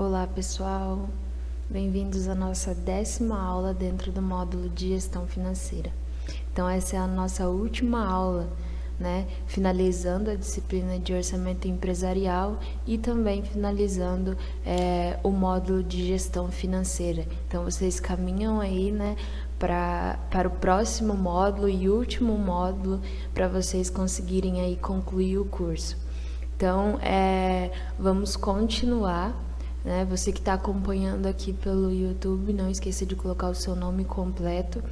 Olá pessoal, bem-vindos à nossa 10ª aula dentro do módulo de gestão financeira. Então essa é a nossa última aula, né? Finalizando a disciplina de orçamento empresarial e também finalizando o módulo de gestão financeira. Então vocês caminham aí, né, para o próximo módulo e último módulo para vocês conseguirem aí concluir o curso. Então vamos continuar. Você que está acompanhando aqui pelo YouTube, não esqueça de colocar o seu nome completo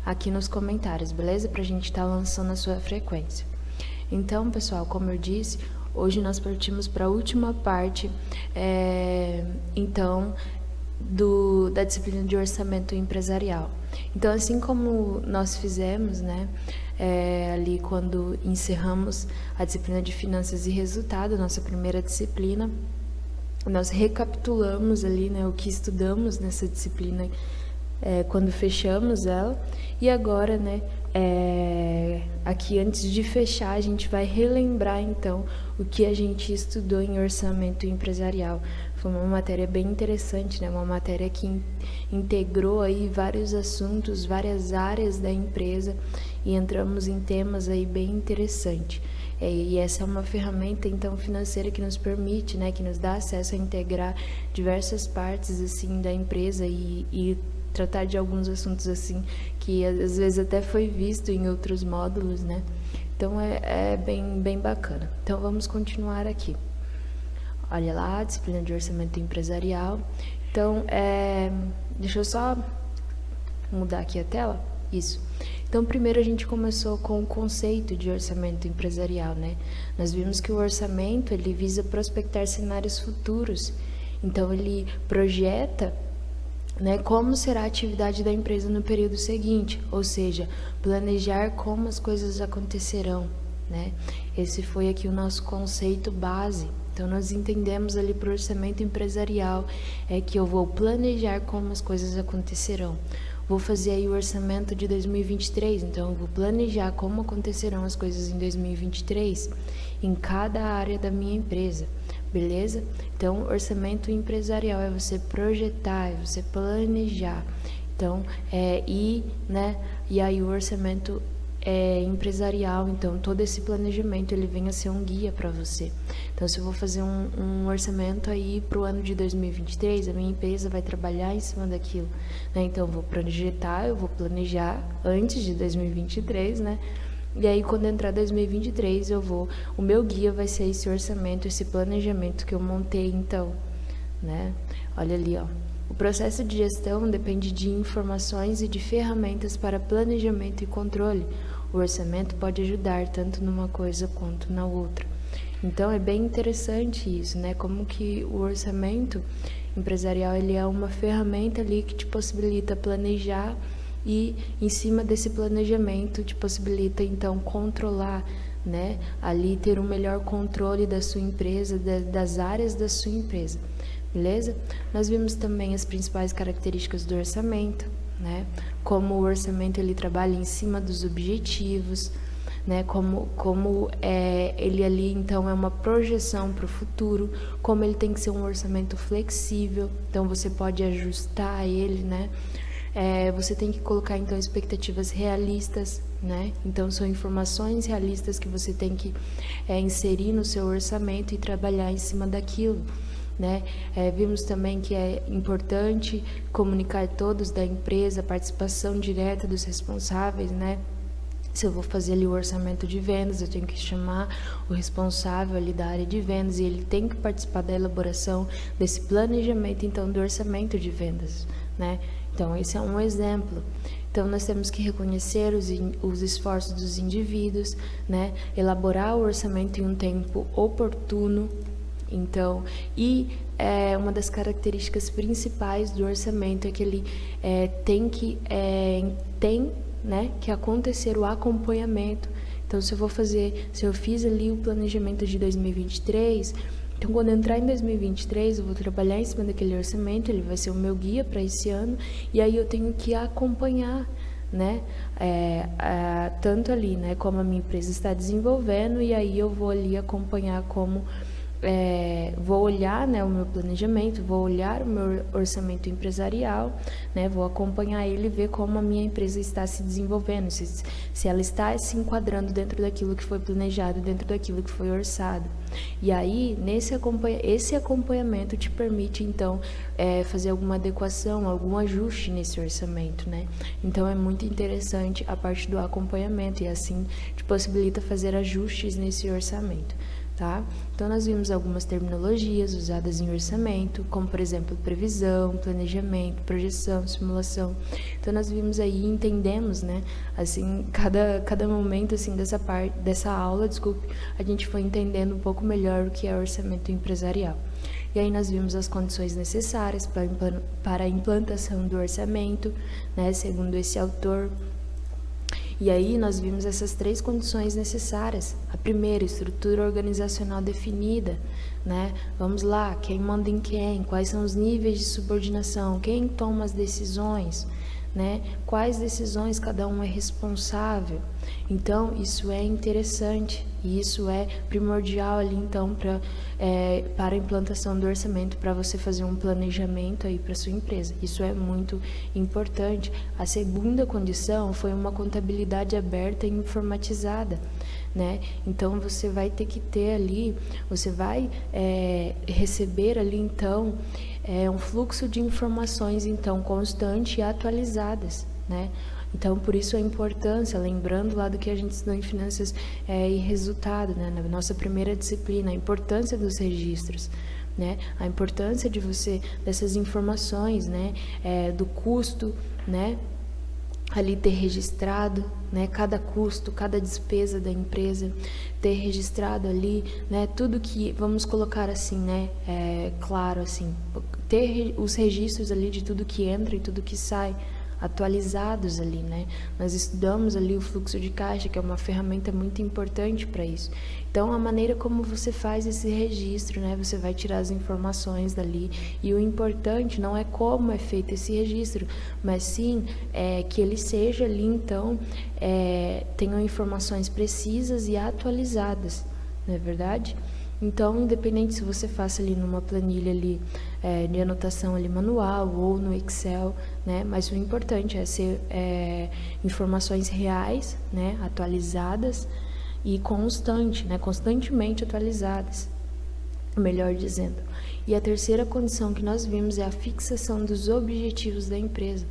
aqui nos comentários, beleza? Para a gente estar lançando a sua frequência. Então, pessoal, como eu disse, hoje nós partimos para a última parte, da disciplina de orçamento empresarial. Então, assim como nós fizemos, ali quando encerramos a disciplina de finanças e resultado, nossa primeira disciplina, nós recapitulamos ali, o que estudamos nessa disciplina quando fechamos ela, e agora, aqui antes de fechar, a gente vai relembrar então o que a gente estudou em orçamento empresarial. Foi uma matéria bem interessante, uma matéria que integrou aí vários assuntos, várias áreas da empresa, e entramos em temas aí bem interessantes. E essa é uma ferramenta então financeira que nos permite, que nos dá acesso a integrar diversas partes assim da empresa e tratar de alguns assuntos assim que às vezes até foi visto em outros módulos, Então é bem bacana. Então vamos continuar aqui. Olha lá, disciplina de orçamento empresarial. Então deixa eu só mudar aqui a tela. Isso. Então, primeiro a gente começou com o conceito de orçamento empresarial, Nós vimos que o orçamento, ele visa prospectar cenários futuros. Então, ele projeta, como será a atividade da empresa no período seguinte, ou seja, planejar como as coisas acontecerão, Esse foi aqui o nosso conceito base. Então, nós entendemos ali para o orçamento empresarial que eu vou planejar como as coisas acontecerão. Vou fazer aí o orçamento de 2023, então eu vou planejar como acontecerão as coisas em 2023 em cada área da minha empresa, beleza? Então, orçamento empresarial é você projetar, é você planejar. Então, e aí o orçamento empresarial, então todo esse planejamento ele vem a ser um guia para você. Então, se eu vou fazer um orçamento aí para o ano de 2023, a minha empresa vai trabalhar em cima daquilo, Então, eu vou projetar, eu vou planejar antes de 2023, E aí, quando entrar 2023, o meu guia vai ser esse orçamento, esse planejamento que eu montei, então, Olha ali, ó. O processo de gestão depende de informações e de ferramentas para planejamento e controle. O orçamento pode ajudar tanto numa coisa quanto na outra. Então, é bem interessante isso, Como que o orçamento empresarial, ele é uma ferramenta ali que te possibilita planejar e, em cima desse planejamento, te possibilita, então, controlar, ali ter um melhor controle da sua empresa, das áreas da sua empresa. Beleza? Nós vimos também as principais características do orçamento, Como o orçamento ele trabalha em cima dos objetivos, Como ele ali então é uma projeção para o futuro, como ele tem que ser um orçamento flexível, então você pode ajustar ele, Você tem que colocar então expectativas realistas, Então são informações realistas que você tem que inserir no seu orçamento e trabalhar em cima daquilo. Vimos também que é importante comunicar todos da empresa, a participação direta dos responsáveis, Se eu vou fazer ali o orçamento de vendas, eu tenho que chamar o responsável ali da área de vendas e ele tem que participar da elaboração desse planejamento, então, do orçamento de vendas, Então, esse é um exemplo. Então, nós temos que reconhecer os esforços dos indivíduos, Elaborar o orçamento em um tempo oportuno. Então, uma das características principais do orçamento é que ele tem que acontecer o acompanhamento. Então, se eu fiz ali o planejamento de 2023, então quando entrar em 2023, eu vou trabalhar em cima daquele orçamento, ele vai ser o meu guia para esse ano, e aí eu tenho que acompanhar, tanto ali, como a minha empresa está desenvolvendo, e aí eu vou ali acompanhar como vou olhar, né, o meu planejamento, vou olhar o meu orçamento empresarial, né, vou acompanhar ele e ver como a minha empresa está se desenvolvendo, se ela está se enquadrando dentro daquilo que foi planejado, dentro daquilo que foi orçado. E aí, esse acompanhamento te permite, então, fazer alguma adequação, algum ajuste nesse orçamento, né? Então, é muito interessante a parte do acompanhamento e assim te possibilita fazer ajustes nesse orçamento. Tá? Então, nós vimos algumas terminologias usadas em orçamento, como, por exemplo, previsão, planejamento, projeção, simulação. Então, nós vimos aí e entendemos, né, assim, cada momento, assim, dessa aula, a gente foi entendendo um pouco melhor o que é orçamento empresarial. E aí nós vimos as condições necessárias para a implantação do orçamento, né, segundo esse autor. E aí nós vimos essas 3 condições necessárias. A primeira, estrutura organizacional definida, né? Vamos lá, quem manda em quem, quais são os níveis de subordinação, quem toma as decisões, né? Quais decisões cada um é responsável. Então, isso é interessante e isso é primordial ali, então, para a implantação do orçamento, para você fazer um planejamento aí para sua empresa. Isso é muito importante. A segunda condição foi uma contabilidade aberta e informatizada, né? Então, você vai ter que ter ali, você vai receber ali, então, um fluxo de informações, então, constante e atualizadas, né? Então, por isso a importância, lembrando lá do que a gente estudou em finanças e resultado, né? Na nossa primeira disciplina, a importância dos registros, né? A importância dessas informações, né? Do custo, né? Ali ter registrado, né, cada custo, cada despesa da empresa, ter registrado ali, né, tudo que, vamos colocar assim, né, claro assim, ter os registros ali de tudo que entra e tudo que sai, atualizados ali, né? Nós estudamos ali o fluxo de caixa, que é uma ferramenta muito importante para isso. Então, a maneira como você faz esse registro, né? Você vai tirar as informações dali e o importante não é como é feito esse registro, mas sim que ele seja ali, então, tenham informações precisas e atualizadas, não é verdade? Então, independente se você faça ali numa planilha ali de anotação ali manual ou no Excel, né? Mas o importante é ser informações reais, né? Atualizadas e né? Constantemente atualizadas, melhor dizendo. E a terceira condição que nós vimos é a fixação dos objetivos da empresa.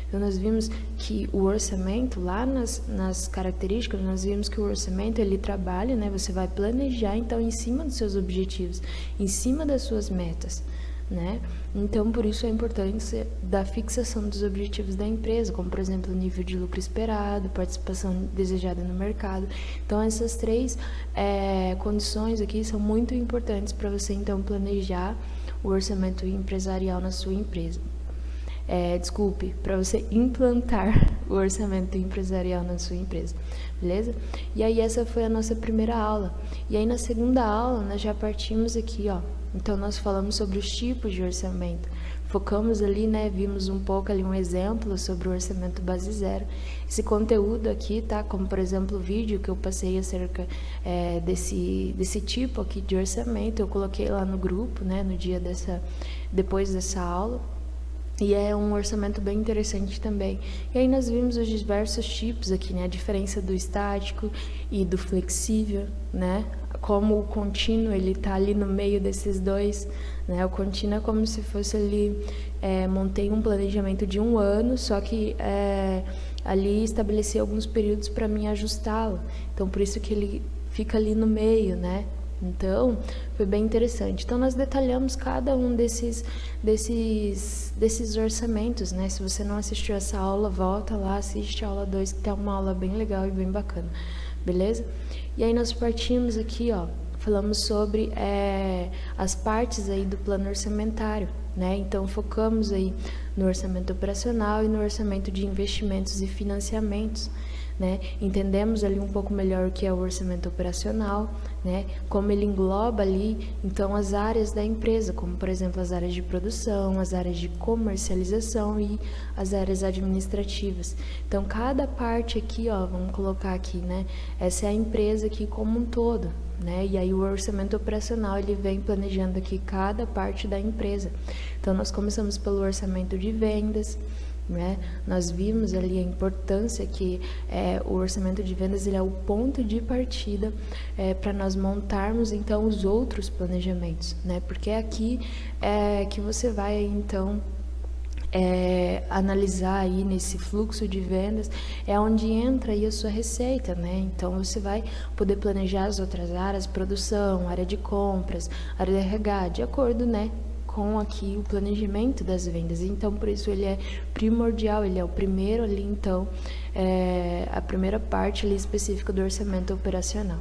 Então, nós vimos que o orçamento, lá nas características, nós vimos que o orçamento, ele trabalha, né? Você vai planejar, então, em cima dos seus objetivos, em cima das suas metas, né? Então, por isso a importância da fixação dos objetivos da empresa, como, por exemplo, o nível de lucro esperado, participação desejada no mercado. Então, essas 3 condições aqui são muito importantes para você, então, planejar o orçamento empresarial na sua empresa. Para você implantar o orçamento empresarial na sua empresa, beleza? E aí essa foi a nossa primeira aula. E aí na segunda aula nós já partimos aqui, ó. Então nós falamos sobre os tipos de orçamento. Focamos ali, né? Vimos um pouco ali um exemplo sobre o orçamento base zero. Esse conteúdo aqui, tá? Como por exemplo o vídeo que eu passei acerca desse tipo aqui de orçamento, eu coloquei lá no grupo, né? Depois dessa aula. E é um orçamento bem interessante também. E aí nós vimos os diversos tipos aqui, né? A diferença do estático e do flexível, né? Como o contínuo, ele tá ali no meio desses dois, né? O contínuo é como se fosse ali, montei um planejamento de 1 ano, só que ali estabeleci alguns períodos para mim ajustá-lo. Então, por isso que ele fica ali no meio, né? Então, foi bem interessante. Então, nós detalhamos cada um desses orçamentos, né? Se você não assistiu essa aula, volta lá, assiste a aula 2, que tá uma aula bem legal e bem bacana, beleza? E aí nós partimos aqui, ó, falamos sobre as partes aí do plano orçamentário, né? Então, focamos aí no orçamento operacional e no orçamento de investimentos e financiamentos, né? Entendemos ali um pouco melhor o que é o orçamento operacional, né? Como ele engloba ali, então, as áreas da empresa, como, por exemplo, as áreas de produção, as áreas de comercialização e as áreas administrativas. Então, cada parte aqui, ó, vamos colocar aqui, né? Essa é a empresa aqui como um todo, né? E aí o orçamento operacional, ele vem planejando aqui cada parte da empresa. Então, nós começamos pelo orçamento de vendas, né? Nós vimos ali a importância que o orçamento de vendas, ele é o ponto de partida para nós montarmos então os outros planejamentos, né? Porque é aqui que você vai então analisar aí nesse fluxo de vendas, é onde entra aí a sua receita, né? Então você vai poder planejar as outras áreas, produção, área de compras, área de RH, de acordo, né, com aqui o planejamento das vendas. Então, por isso ele é primordial, ele é o primeiro ali, então, a primeira parte ali específica do orçamento operacional.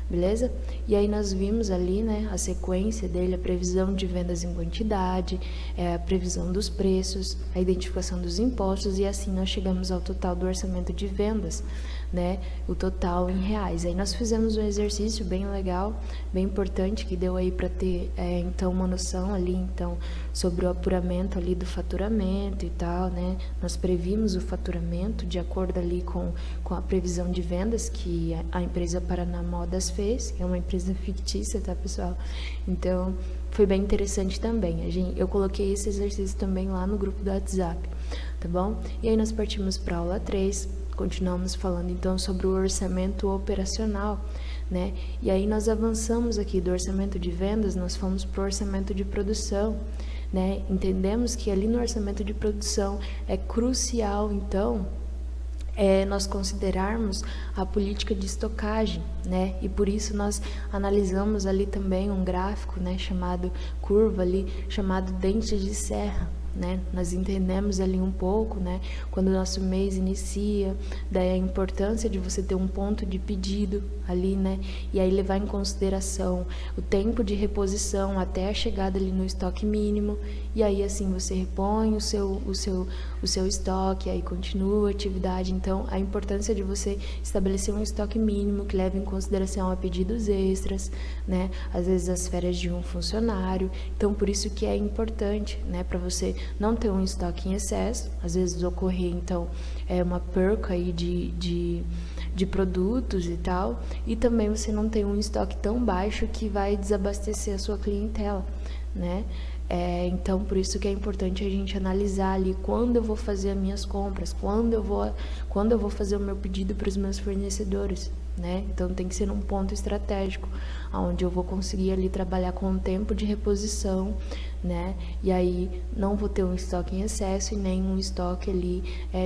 Beleza? E aí nós vimos ali, né, a sequência dele, a previsão de vendas em quantidade, a previsão dos preços, a identificação dos impostos, e assim nós chegamos ao total do orçamento de vendas, né, o total em reais. Aí nós fizemos um exercício bem legal, bem importante, que deu aí para ter, então, uma noção ali, então, sobre o apuramento ali do faturamento e tal, né, nós previmos o faturamento de acordo ali com a previsão de vendas que a empresa Paraná Modas fez, que é uma empresa fictícia, tá, pessoal? Então, foi bem interessante também. Eu coloquei esse exercício também lá no grupo do WhatsApp, tá bom? E aí nós partimos para a aula 3, continuamos falando então sobre o orçamento operacional, né? E aí nós avançamos aqui do orçamento de vendas, nós fomos para o orçamento de produção, né? Entendemos que ali no orçamento de produção é crucial, então, nós considerarmos a política de estocagem, né? E por isso nós analisamos ali também um gráfico, né, chamado curva ali, chamado dente de serra, né? Nós entendemos ali um pouco, né, quando o nosso mês inicia, daí a importância de você ter um ponto de pedido ali, né, e aí levar em consideração o tempo de reposição até a chegada ali no estoque mínimo, e aí assim você repõe o seu estoque, aí continua a atividade. Então, a importância de você estabelecer um estoque mínimo que leve em consideração a pedidos extras, né, às vezes as férias de um funcionário. Então, por isso que é importante, né, para você não ter um estoque em excesso, às vezes ocorrer, então, uma perca aí de produtos e tal, e também você não tem um estoque tão baixo que vai desabastecer a sua clientela, né? Então, por isso que é importante a gente analisar ali quando eu vou fazer as minhas compras, quando eu vou fazer o meu pedido para os meus fornecedores, né? Então, tem que ser um ponto estratégico, onde eu vou conseguir ali trabalhar com um tempo de reposição, né? E aí não vou ter um estoque em excesso e nem um estoque ali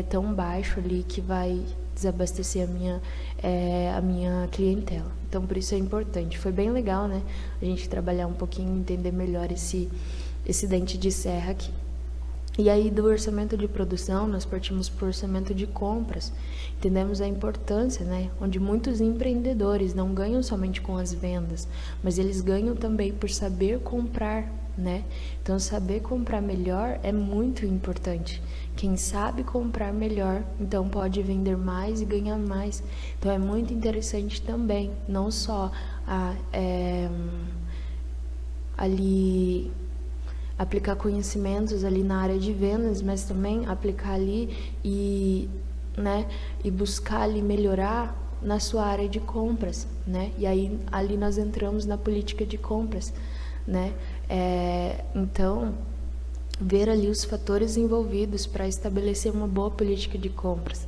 tão baixo ali que vai desabastecer a minha clientela. Então, por isso é importante. Foi bem legal, né, a gente trabalhar um pouquinho, entender melhor esse dente de serra aqui. E aí, do orçamento de produção, nós partimos para o orçamento de compras. Entendemos a importância, né, onde muitos empreendedores não ganham somente com as vendas, mas eles ganham também por saber comprar, né? Então, saber comprar melhor é muito importante. Quem sabe comprar melhor, então pode vender mais e ganhar mais. Então, é muito interessante também, não só ali aplicar conhecimentos ali na área de vendas, mas também aplicar ali e buscar ali melhorar na sua área de compras, né? E aí ali nós entramos na política de compras, né? Então, ver ali os fatores envolvidos para estabelecer uma boa política de compras.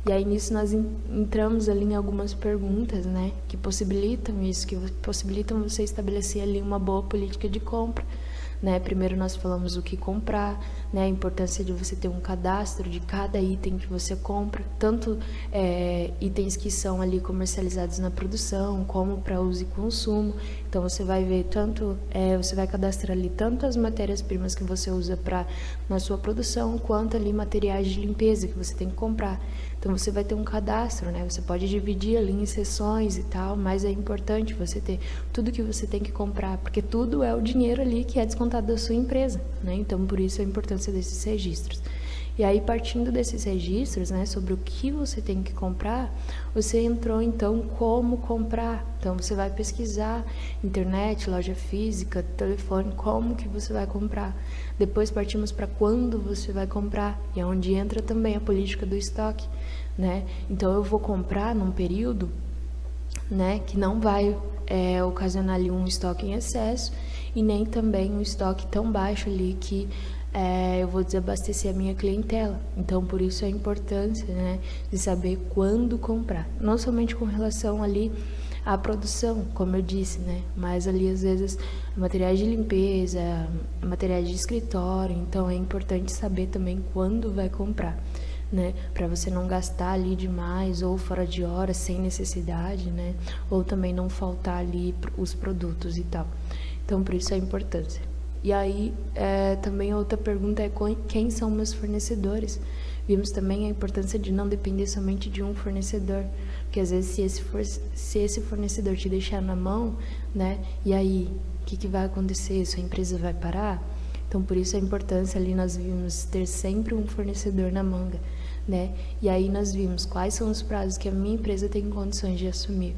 E aí nisso nós entramos ali em algumas perguntas, né, que possibilitam isso, que possibilitam você estabelecer ali uma boa política de compra, né? Primeiro nós falamos o que comprar, né, a importância de você ter um cadastro de cada item que você compra, tanto itens que são ali comercializados na produção, como para uso e consumo. Então você vai ver você vai cadastrar ali tanto as matérias-primas que você usa na sua produção, quanto ali materiais de limpeza que você tem que comprar. Então você vai ter um cadastro, né? Você pode dividir ali em seções e tal, mas é importante você ter tudo que você tem que comprar, porque tudo é o dinheiro ali que é descontado da sua empresa, né? Então por isso a importância desses registros. E aí, partindo desses registros, né, sobre o que você tem que comprar, você entrou, então, como comprar. Então, você vai pesquisar internet, loja física, telefone, como que você vai comprar. Depois partimos para quando você vai comprar, e é onde entra também a política do estoque, né? Então, eu vou comprar num período, né, que não vai ocasionar ali um estoque em excesso e nem também um estoque tão baixo ali que eu vou desabastecer a minha clientela. Então, por isso a importância, né, de saber quando comprar. Não somente com relação ali à produção, como eu disse, né, mas ali às vezes materiais de limpeza, materiais de escritório. Então, é importante saber também quando vai comprar, né, para você não gastar ali demais ou fora de hora sem necessidade, né, ou também não faltar ali os produtos e tal. Então, por isso a importância. E aí, também outra pergunta é quem são meus fornecedores? Vimos também a importância de não depender somente de um fornecedor, porque às vezes se esse fornecedor te deixar na mão, né, e aí, o que vai acontecer? Sua empresa vai parar? Então, por isso a importância ali nós vimos ter sempre um fornecedor na manga, né? E aí nós vimos quais são os prazos que a minha empresa tem condições de assumir.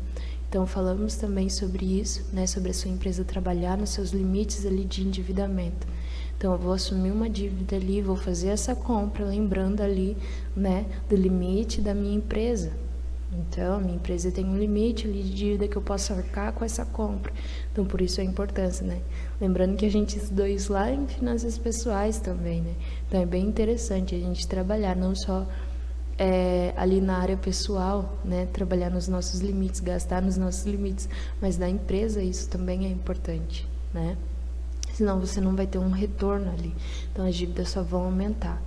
Então, falamos também sobre isso, né? Sobre a sua empresa trabalhar nos seus limites ali de endividamento. Então, eu vou assumir uma dívida ali, vou fazer essa compra, lembrando ali, né, do limite da minha empresa. Então, a minha empresa tem um limite ali de dívida que eu posso arcar com essa compra. Então, por isso a importância, né? Lembrando que a gente estudou isso lá em finanças pessoais também, né? Então, é bem interessante a gente trabalhar não só ali na área pessoal, né? Trabalhar nos nossos limites, gastar nos nossos limites, mas na empresa isso também é importante, né? Senão você não vai ter um retorno ali. Então, as dívidas só vão aumentar.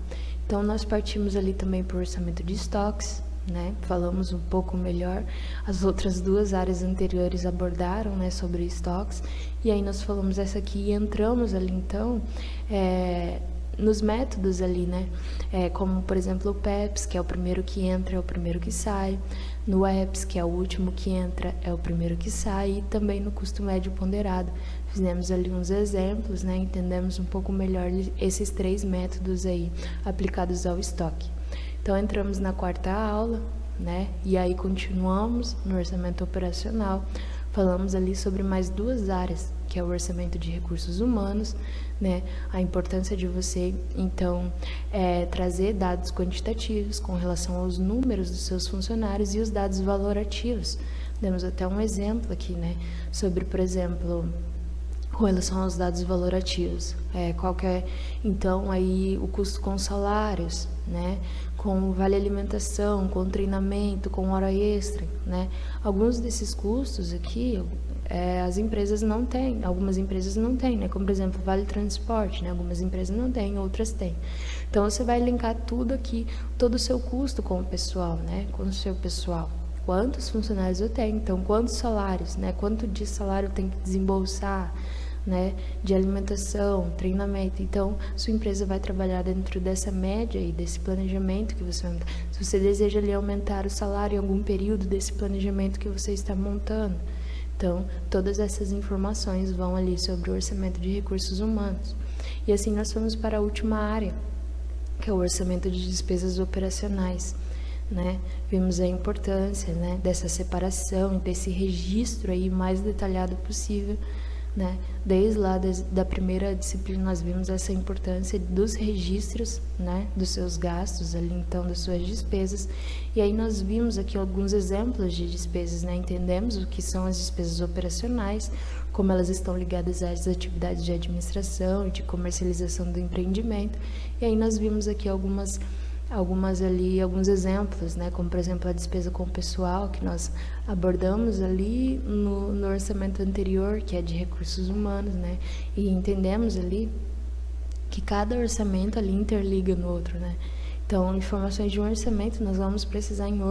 Então, nós partimos ali também para o orçamento de estoques, né? Falamos um pouco melhor, as outras duas áreas anteriores abordaram, né, sobre estoques, e aí nós falamos essa aqui e entramos ali então nos métodos ali, né, como por exemplo o PEPS, que é o primeiro que entra, é o primeiro que sai, no EPS, que é o último que entra, é o primeiro que sai, e também no custo médio ponderado. Fizemos ali uns exemplos, né, entendemos um pouco melhor esses 3 métodos aí aplicados ao estoque. Então, entramos na 4ª aula, né? E aí continuamos no orçamento operacional. Falamos ali sobre mais 2 áreas, que é o orçamento de recursos humanos, né? A importância de você, então, trazer dados quantitativos com relação aos números dos seus funcionários e os dados valorativos. Demos até um exemplo aqui, né? Sobre, por exemplo, com relação aos dados valorativos, qual que é, então, aí o custo com salários, né, com vale alimentação, com treinamento, com hora extra, né, alguns desses custos aqui, as empresas não têm, algumas empresas não têm, né, como por exemplo, vale transporte, né, algumas empresas não têm, outras têm. Então, você vai linkar tudo aqui, todo o seu custo com o pessoal, né, com o seu pessoal. Quantos funcionários eu tenho, então quantos salários, né? Quanto de salário eu tenho que desembolsar, né? De alimentação, treinamento. Então, sua empresa vai trabalhar dentro dessa média e desse planejamento que você vai montar. Se você deseja ali aumentar o salário em algum período desse planejamento que você está montando. Então, todas essas informações vão ali sobre o orçamento de recursos humanos. E assim nós vamos para a última área, que é o orçamento de despesas operacionais. Né? Vimos a importância, né, dessa separação e desse registro aí mais detalhado possível, né? Desde lá da primeira disciplina nós vimos essa importância dos registros, né, dos seus gastos ali, então das suas despesas, e aí nós vimos aqui alguns exemplos de despesas, né? Entendemos o que são as despesas operacionais, como elas estão ligadas às atividades de administração e de comercialização do empreendimento, e aí nós vimos aqui alguns exemplos, né, como por exemplo a despesa com o pessoal, que nós abordamos ali no orçamento anterior, que é de recursos humanos, né, e entendemos ali que cada orçamento ali interliga no outro, né. Então, informações de um orçamento nós vamos precisar em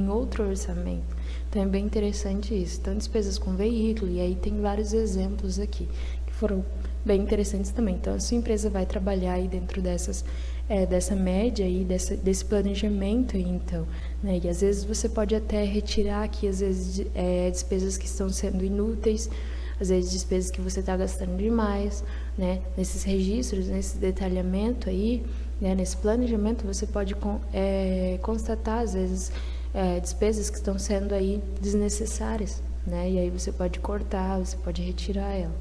outro orçamento. Então, é bem interessante isso. Então, despesas com veículo, e aí tem vários exemplos aqui, que foram bem interessantes também. Então, a sua empresa vai trabalhar aí dentro dessa média aí, desse planejamento aí, então, né? E às vezes você pode até retirar aqui, às vezes, despesas que estão sendo inúteis, às vezes despesas que você está gastando demais, né? Nesses registros, nesse detalhamento aí, né? Nesse planejamento, você pode constatar, às vezes, despesas que estão sendo aí desnecessárias, né? E aí você pode cortar, você pode retirar ela.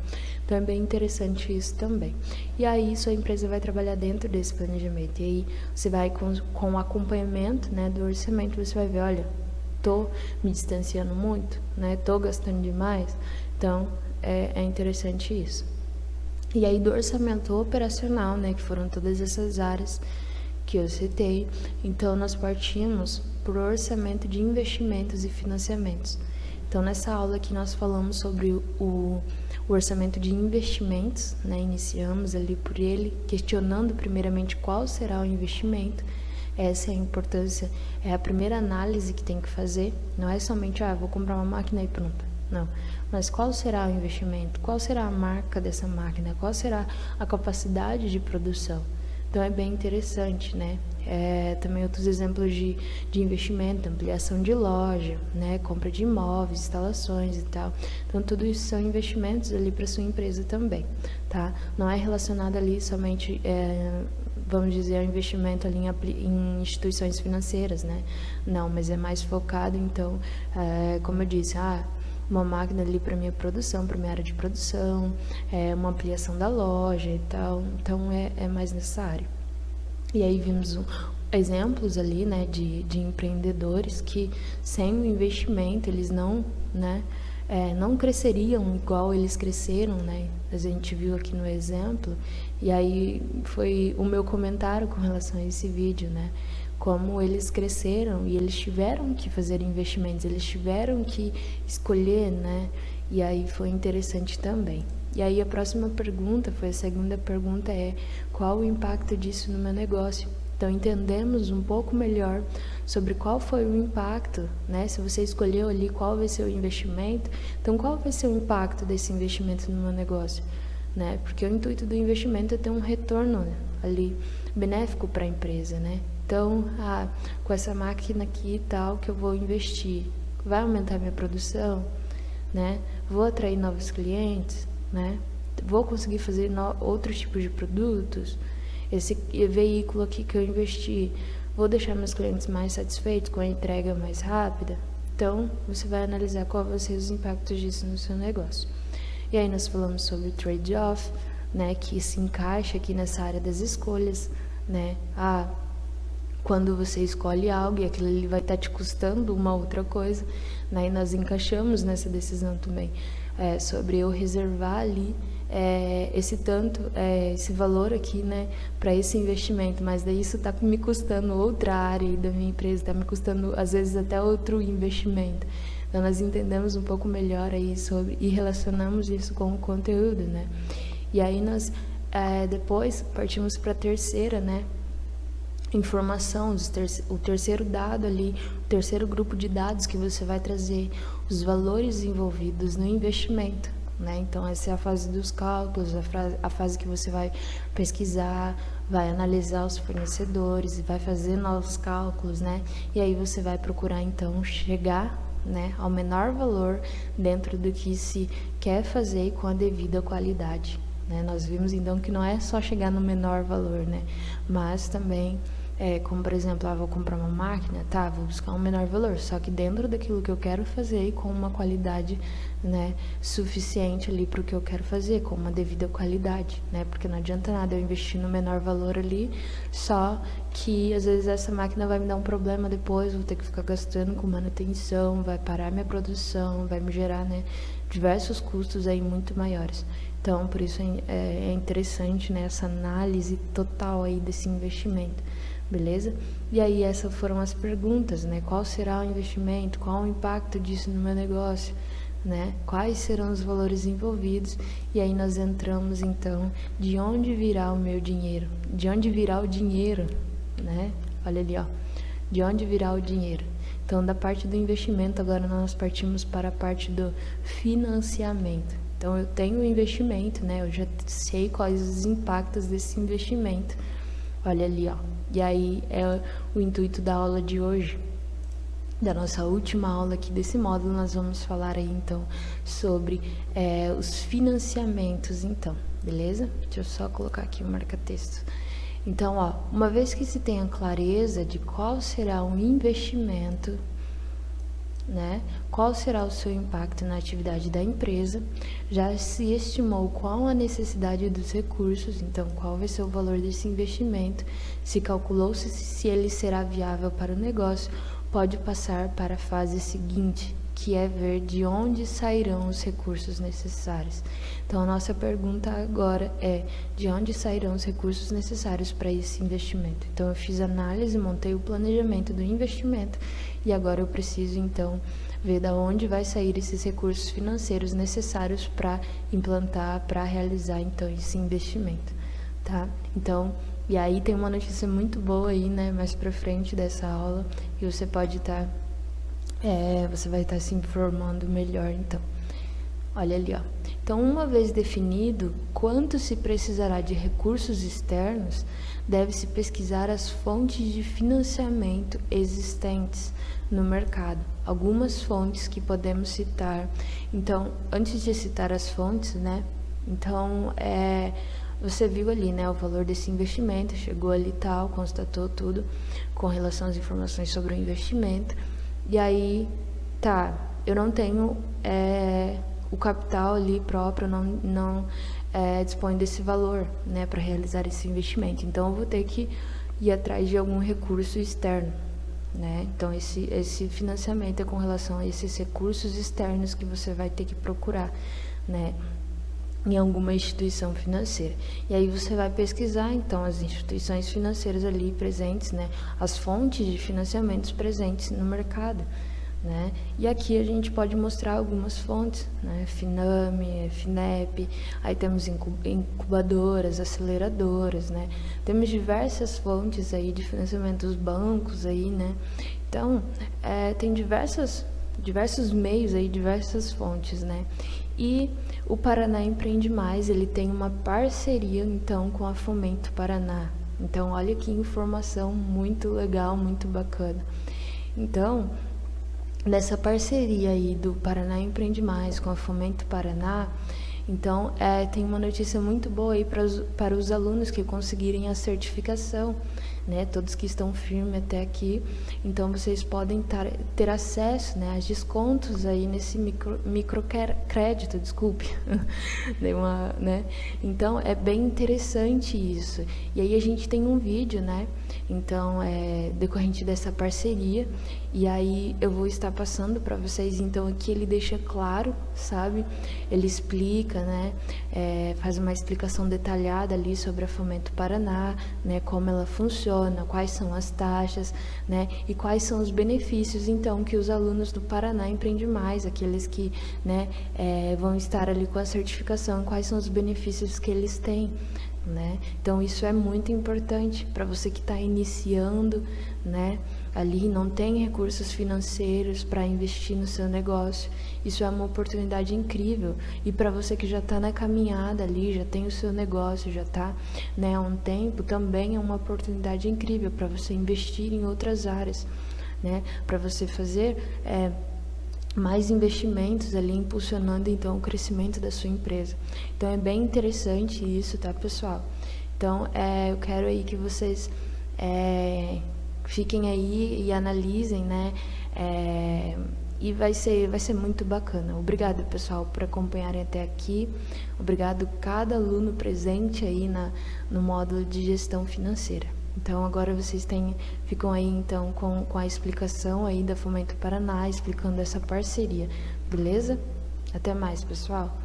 Então é bem interessante isso também. E aí sua empresa vai trabalhar dentro desse planejamento. E aí você vai com o acompanhamento, né, do orçamento, você vai ver, olha, tô me distanciando muito, né? Tô gastando demais. Então é interessante isso. E aí do orçamento operacional, né, que foram todas essas áreas que eu citei, então nós partimos por orçamento de investimentos e financiamentos. Então nessa aula aqui nós falamos sobre o orçamento de investimentos, né, iniciamos ali por ele, questionando primeiramente qual será o investimento. Essa é a importância, é a primeira análise que tem que fazer, não é somente, vou comprar uma máquina e pronto. Não, mas qual será o investimento? Qual será a marca dessa máquina? Qual será a capacidade de produção? Então é bem interessante, né? Também outros exemplos de investimento, ampliação de loja, né? Compra de imóveis, instalações e tal. Então tudo isso são investimentos ali para sua empresa também, tá? Não é relacionado ali somente, vamos dizer, ao investimento ali em instituições financeiras, né? Não, mas é mais focado, então, como eu disse, uma máquina ali para minha produção, para minha área de produção, uma ampliação da loja e tal, então é mais nessa área. E aí vimos exemplos ali, né, de empreendedores que sem o investimento eles não, né, não cresceriam igual eles cresceram, né, a gente viu aqui no exemplo, e aí foi o meu comentário com relação a esse vídeo, né, como eles cresceram e eles tiveram que fazer investimentos, eles tiveram que escolher, né? E aí foi interessante também. E aí a próxima pergunta, foi a segunda pergunta, qual o impacto disso no meu negócio? Então entendemos um pouco melhor sobre qual foi o impacto, né? Se você escolheu ali qual vai ser o investimento, então qual vai ser o impacto desse investimento no meu negócio? Né? Porque o intuito do investimento é ter um retorno ali benéfico para a empresa, né? Então, com essa máquina aqui e tal que eu vou investir, vai aumentar minha produção, né? Vou atrair novos clientes, né? Vou conseguir fazer outros tipos de produtos. Esse veículo aqui que eu investi, vou deixar meus clientes mais satisfeitos com a entrega mais rápida. Então, você vai analisar qual vão ser os impactos disso no seu negócio. E aí nós falamos sobre trade-off, né? Que se encaixa aqui nessa área das escolhas, né? Quando você escolhe algo e aquilo ali vai estar te custando uma outra coisa, né? E nós encaixamos nessa decisão também, sobre eu reservar ali esse valor aqui, né, para esse investimento, mas daí isso está me custando outra área da minha empresa, está me custando às vezes até outro investimento. Então nós entendemos um pouco melhor aí sobre e relacionamos isso com o conteúdo, né? E aí nós depois partimos para a terceira, né, informação, o terceiro dado ali, o terceiro grupo de dados que você vai trazer, os valores envolvidos no investimento, né? Então essa é a fase dos cálculos, a fase que você vai pesquisar, vai analisar os fornecedores, vai fazer novos cálculos, né? E aí você vai procurar então chegar, né, ao menor valor dentro do que se quer fazer e com a devida qualidade, né? Nós vimos então que não é só chegar no menor valor, né, mas também como por exemplo, vou comprar uma máquina, vou buscar um menor valor, só que dentro daquilo que eu quero fazer e com uma qualidade, né, suficiente ali para o que eu quero fazer, com uma devida qualidade, né, porque não adianta nada eu investir no menor valor ali, só que às vezes essa máquina vai me dar um problema depois, vou ter que ficar gastando com manutenção, vai parar minha produção, vai me gerar, né, diversos custos aí muito maiores. Então, por isso é interessante, né, essa análise total aí desse investimento. Beleza? E aí essas foram as perguntas, né? Qual será o investimento? Qual o impacto disso no meu negócio? Né? Quais serão os valores envolvidos? E aí nós entramos então, de onde virá o meu dinheiro? De onde virá o dinheiro? Né? Olha ali, ó. De onde virá o dinheiro? Então, da parte do investimento, agora nós partimos para a parte do financiamento. Então, eu tenho o investimento, né? Eu já sei quais os impactos desse investimento. Olha ali, ó. E aí é o intuito da aula de hoje, da nossa última aula aqui desse módulo, nós vamos falar aí então sobre os financiamentos, então, beleza? Deixa eu só colocar aqui o marca-texto. Então, ó, uma vez que se tenha clareza de qual será o investimento, né? Qual será o seu impacto na atividade da empresa? Já se estimou qual a necessidade dos recursos, então qual vai ser o valor desse investimento? Se calculou se ele será viável para o negócio, pode passar para a fase seguinte, que é ver de onde sairão os recursos necessários. Então, a nossa pergunta agora é: de onde sairão os recursos necessários para esse investimento? Então, eu fiz análise, montei o planejamento do investimento e agora eu preciso, então, ver de onde vai sair esses recursos financeiros necessários para implantar, para realizar, então, esse investimento, tá? Então, e aí tem uma notícia muito boa aí, né, mais para frente dessa aula, e você pode estar, você vai estar se informando melhor, então. Olha ali, ó. Então, uma vez definido quanto se precisará de recursos externos, deve-se pesquisar as fontes de financiamento existentes no mercado. Algumas fontes que podemos citar. Então, antes de citar as fontes, né? Então, você viu ali, né, o valor desse investimento, chegou ali tal, constatou tudo com relação às informações sobre o investimento. E aí, tá, eu não tenho o capital ali próprio, não dispõe desse valor, né, para realizar esse investimento. Então, eu vou ter que ir atrás de algum recurso externo, né? Então, esse financiamento é com relação a esses recursos externos que você vai ter que procurar, né, em alguma instituição financeira. E aí você vai pesquisar, então, as instituições financeiras ali presentes, né, as fontes de financiamentos presentes no mercado, né? E aqui a gente pode mostrar algumas fontes, né? Finame, Finep, aí temos incubadoras, aceleradoras, né? Temos diversas fontes aí de financiamento dos bancos aí, né? Então, tem diversos meios aí, diversas fontes, né? E o Paraná Empreende Mais, ele tem uma parceria, então, com a Fomento Paraná. Então, olha que informação muito legal, muito bacana. Então, nessa parceria aí do Paraná Empreende Mais com a Fomento Paraná, então, tem uma notícia muito boa aí para os alunos que conseguirem a certificação, né? Todos que estão firmes até aqui. Então, vocês podem ter acesso, né, a descontos aí nesse microcrédito, desculpe. né? Então, é bem interessante isso. E aí, a gente tem um vídeo, né? Então, decorrente dessa parceria. E aí, eu vou estar passando para vocês. Então, aqui ele deixa claro, sabe? Ele explica, né? Faz uma explicação detalhada ali sobre a Fomento Paraná, né? Como ela funciona, quais são as taxas, né? E quais são os benefícios, então, que os alunos do Paraná Empreende Mais, aqueles que, né, vão estar ali com a certificação, quais são os benefícios que eles têm, né? Então, isso é muito importante para você que está iniciando, né? Ali não tem recursos financeiros para investir no seu negócio. Isso é uma oportunidade incrível. E para você que já está na caminhada ali, já tem o seu negócio, já está, né, há um tempo, também é uma oportunidade incrível para você investir em outras áreas, né? Para você fazer mais investimentos ali, impulsionando então o crescimento da sua empresa. Então é bem interessante isso, tá, pessoal? Então eu quero aí que vocês fiquem aí e analisem, né? E vai ser muito bacana. Obrigada, pessoal, por acompanharem até aqui. Obrigado cada aluno presente aí no módulo de gestão financeira. Então, agora vocês ficam aí, então, com a explicação aí da Fomento Paraná, explicando essa parceria, beleza? Até mais, pessoal.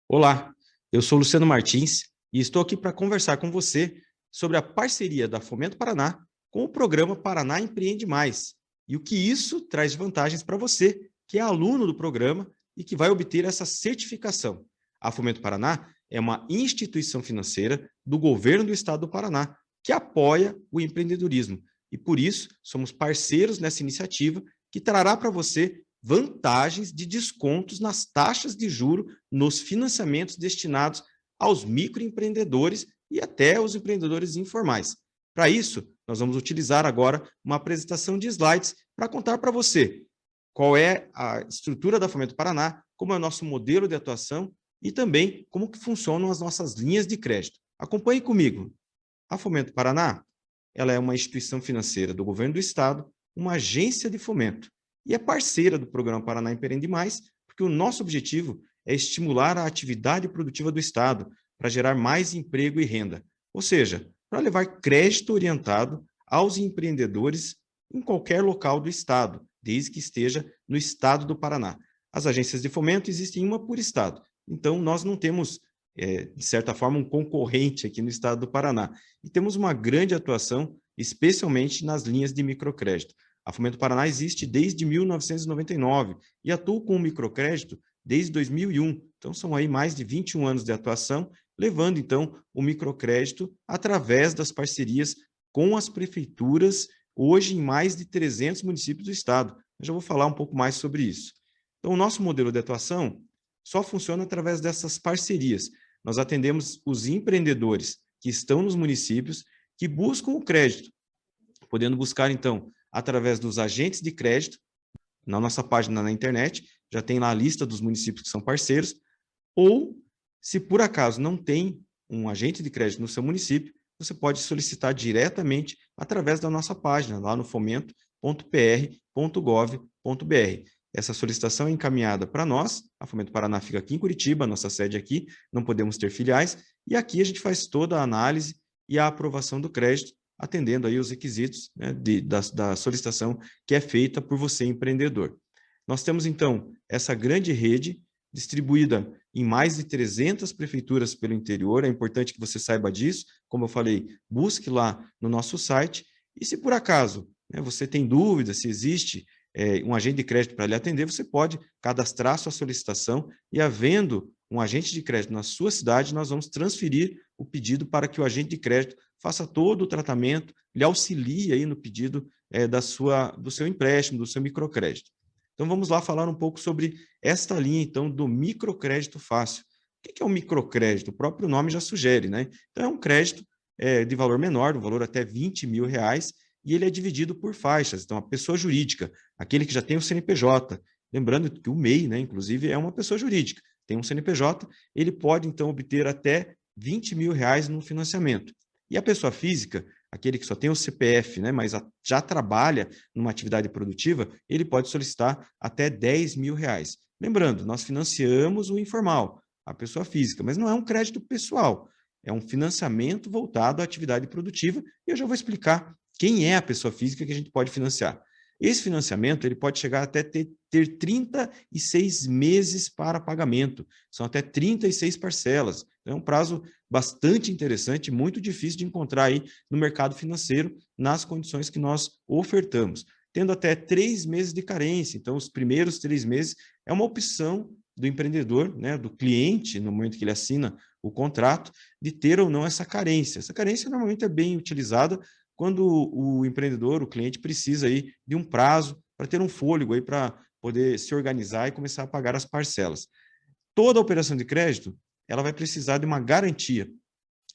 Olá, eu sou Luciano Martins e estou aqui para conversar com você sobre a parceria da Fomento Paraná com o programa Paraná Empreende Mais e o que isso traz de vantagens para você, que é aluno do programa e que vai obter essa certificação. A Fomento Paraná é uma instituição financeira do governo do estado do Paraná que apoia o empreendedorismo e, por isso, somos parceiros nessa iniciativa que trará para você vantagens de descontos nas taxas de juros nos financiamentos destinados aos microempreendedores e até os empreendedores informais. Para isso, nós vamos utilizar agora uma apresentação de slides para contar para você qual é a estrutura da Fomento Paraná, como é o nosso modelo de atuação e também como que funcionam as nossas linhas de crédito. Acompanhe comigo. A Fomento Paraná, ela é uma instituição financeira do governo do estado, uma agência de fomento e é parceira do programa Paraná Empreende Mais, porque o nosso objetivo é estimular a atividade produtiva do estado para gerar mais emprego e renda, ou seja, para levar crédito orientado aos empreendedores em qualquer local do estado, desde que esteja no estado do Paraná. As agências de fomento existem uma por estado, então nós não temos, de certa forma, um concorrente aqui no estado do Paraná. E temos uma grande atuação, especialmente nas linhas de microcrédito. A Fomento Paraná existe desde 1999 e atua com o microcrédito desde 2001. Então, são aí mais de 21 anos de atuação, levando, então, o microcrédito através das parcerias com as prefeituras, hoje em mais de 300 municípios do estado. Eu já vou falar um pouco mais sobre isso. Então, o nosso modelo de atuação só funciona através dessas parcerias. Nós atendemos os empreendedores que estão nos municípios, que buscam o crédito, podendo buscar, então, através dos agentes de crédito, na nossa página na internet, já tem lá a lista dos municípios que são parceiros, ou, se por acaso não tem um agente de crédito no seu município, você pode solicitar diretamente através da nossa página, lá no fomento.pr.gov.br. Essa solicitação é encaminhada para nós, a Fomento Paraná fica aqui em Curitiba, nossa sede aqui, não podemos ter filiais, e aqui a gente faz toda a análise e a aprovação do crédito, atendendo aí os requisitos, né, da solicitação que é feita por você, empreendedor. Nós temos, então, essa grande rede distribuída em mais de 300 prefeituras pelo interior. É importante que você saiba disso. Como eu falei, busque lá no nosso site. E se por acaso, né, você tem dúvida se existe um agente de crédito para lhe atender, você pode cadastrar sua solicitação e, havendo um agente de crédito na sua cidade, nós vamos transferir o pedido para que o agente de crédito faça todo o tratamento, lhe auxilie aí no pedido do seu empréstimo, do seu microcrédito. Então, vamos lá falar um pouco sobre esta linha, então, do microcrédito fácil. O que é um microcrédito? O próprio nome já sugere, né? Então, é um crédito de valor menor, do valor até R$20 mil, e ele é dividido por faixas. Então, a pessoa jurídica, aquele que já tem o CNPJ, lembrando que o MEI, né, inclusive, é uma pessoa jurídica, tem um CNPJ, ele pode, então, obter até R$20 mil no financiamento. E a pessoa física, aquele que só tem o CPF, né, mas já trabalha numa atividade produtiva, ele pode solicitar até R$10 mil. Lembrando, nós financiamos o informal, a pessoa física, mas não é um crédito pessoal, é um financiamento voltado à atividade produtiva, e eu já vou explicar quem é a pessoa física que a gente pode financiar. Esse financiamento ele pode chegar até ter 36 meses para pagamento, são até 36 parcelas. É um prazo bastante interessante, muito difícil de encontrar aí no mercado financeiro, nas condições que nós ofertamos. Tendo até 3 meses de carência, então os primeiros 3 meses é uma opção do empreendedor, né, do cliente, no momento que ele assina o contrato, de ter ou não essa carência. Essa carência normalmente é bem utilizada quando o empreendedor, o cliente, precisa aí de um prazo para ter um fôlego aí para poder se organizar e começar a pagar as parcelas. Toda operação de crédito, ela vai precisar de uma garantia.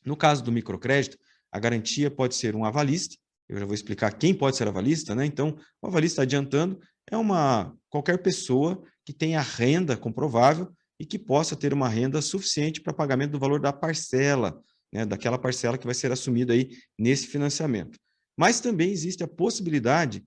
No caso do microcrédito, a garantia pode ser um avalista, eu já vou explicar quem pode ser avalista, né? Então, o avalista, adiantando, é qualquer pessoa que tenha renda comprovável e que possa ter uma renda suficiente para pagamento do valor da parcela, né, daquela parcela que vai ser assumida aí nesse financiamento. Mas também existe a possibilidade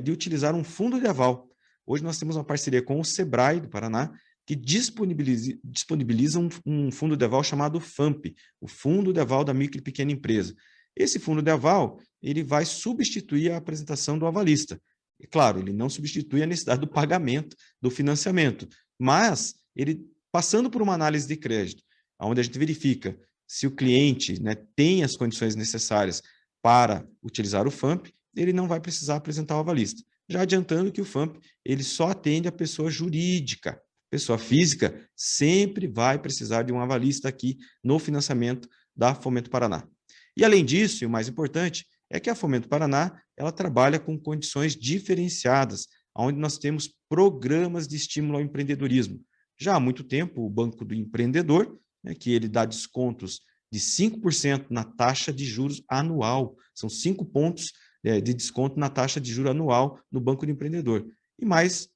de utilizar um fundo de aval. Hoje nós temos uma parceria com o Sebrae do Paraná, que disponibiliza um fundo de aval chamado FAMP, o Fundo de Aval da Micro e Pequena Empresa. Esse fundo de aval ele vai substituir a apresentação do avalista. E, claro, ele não substitui a necessidade do pagamento do financiamento, mas ele, passando por uma análise de crédito, onde a gente verifica se o cliente, né, tem as condições necessárias para utilizar o FAMP, ele não vai precisar apresentar o avalista. Já adiantando que o FAMP ele só atende a pessoa jurídica. Pessoa física sempre vai precisar de um avalista aqui no financiamento da Fomento Paraná. E além disso, e o mais importante, é que a Fomento Paraná ela trabalha com condições diferenciadas, onde nós temos programas de estímulo ao empreendedorismo. Já há muito tempo, o Banco do Empreendedor, né, que ele dá descontos de 5% na taxa de juros anual. São 5 pontos de desconto na taxa de juros anual no Banco do Empreendedor. E mais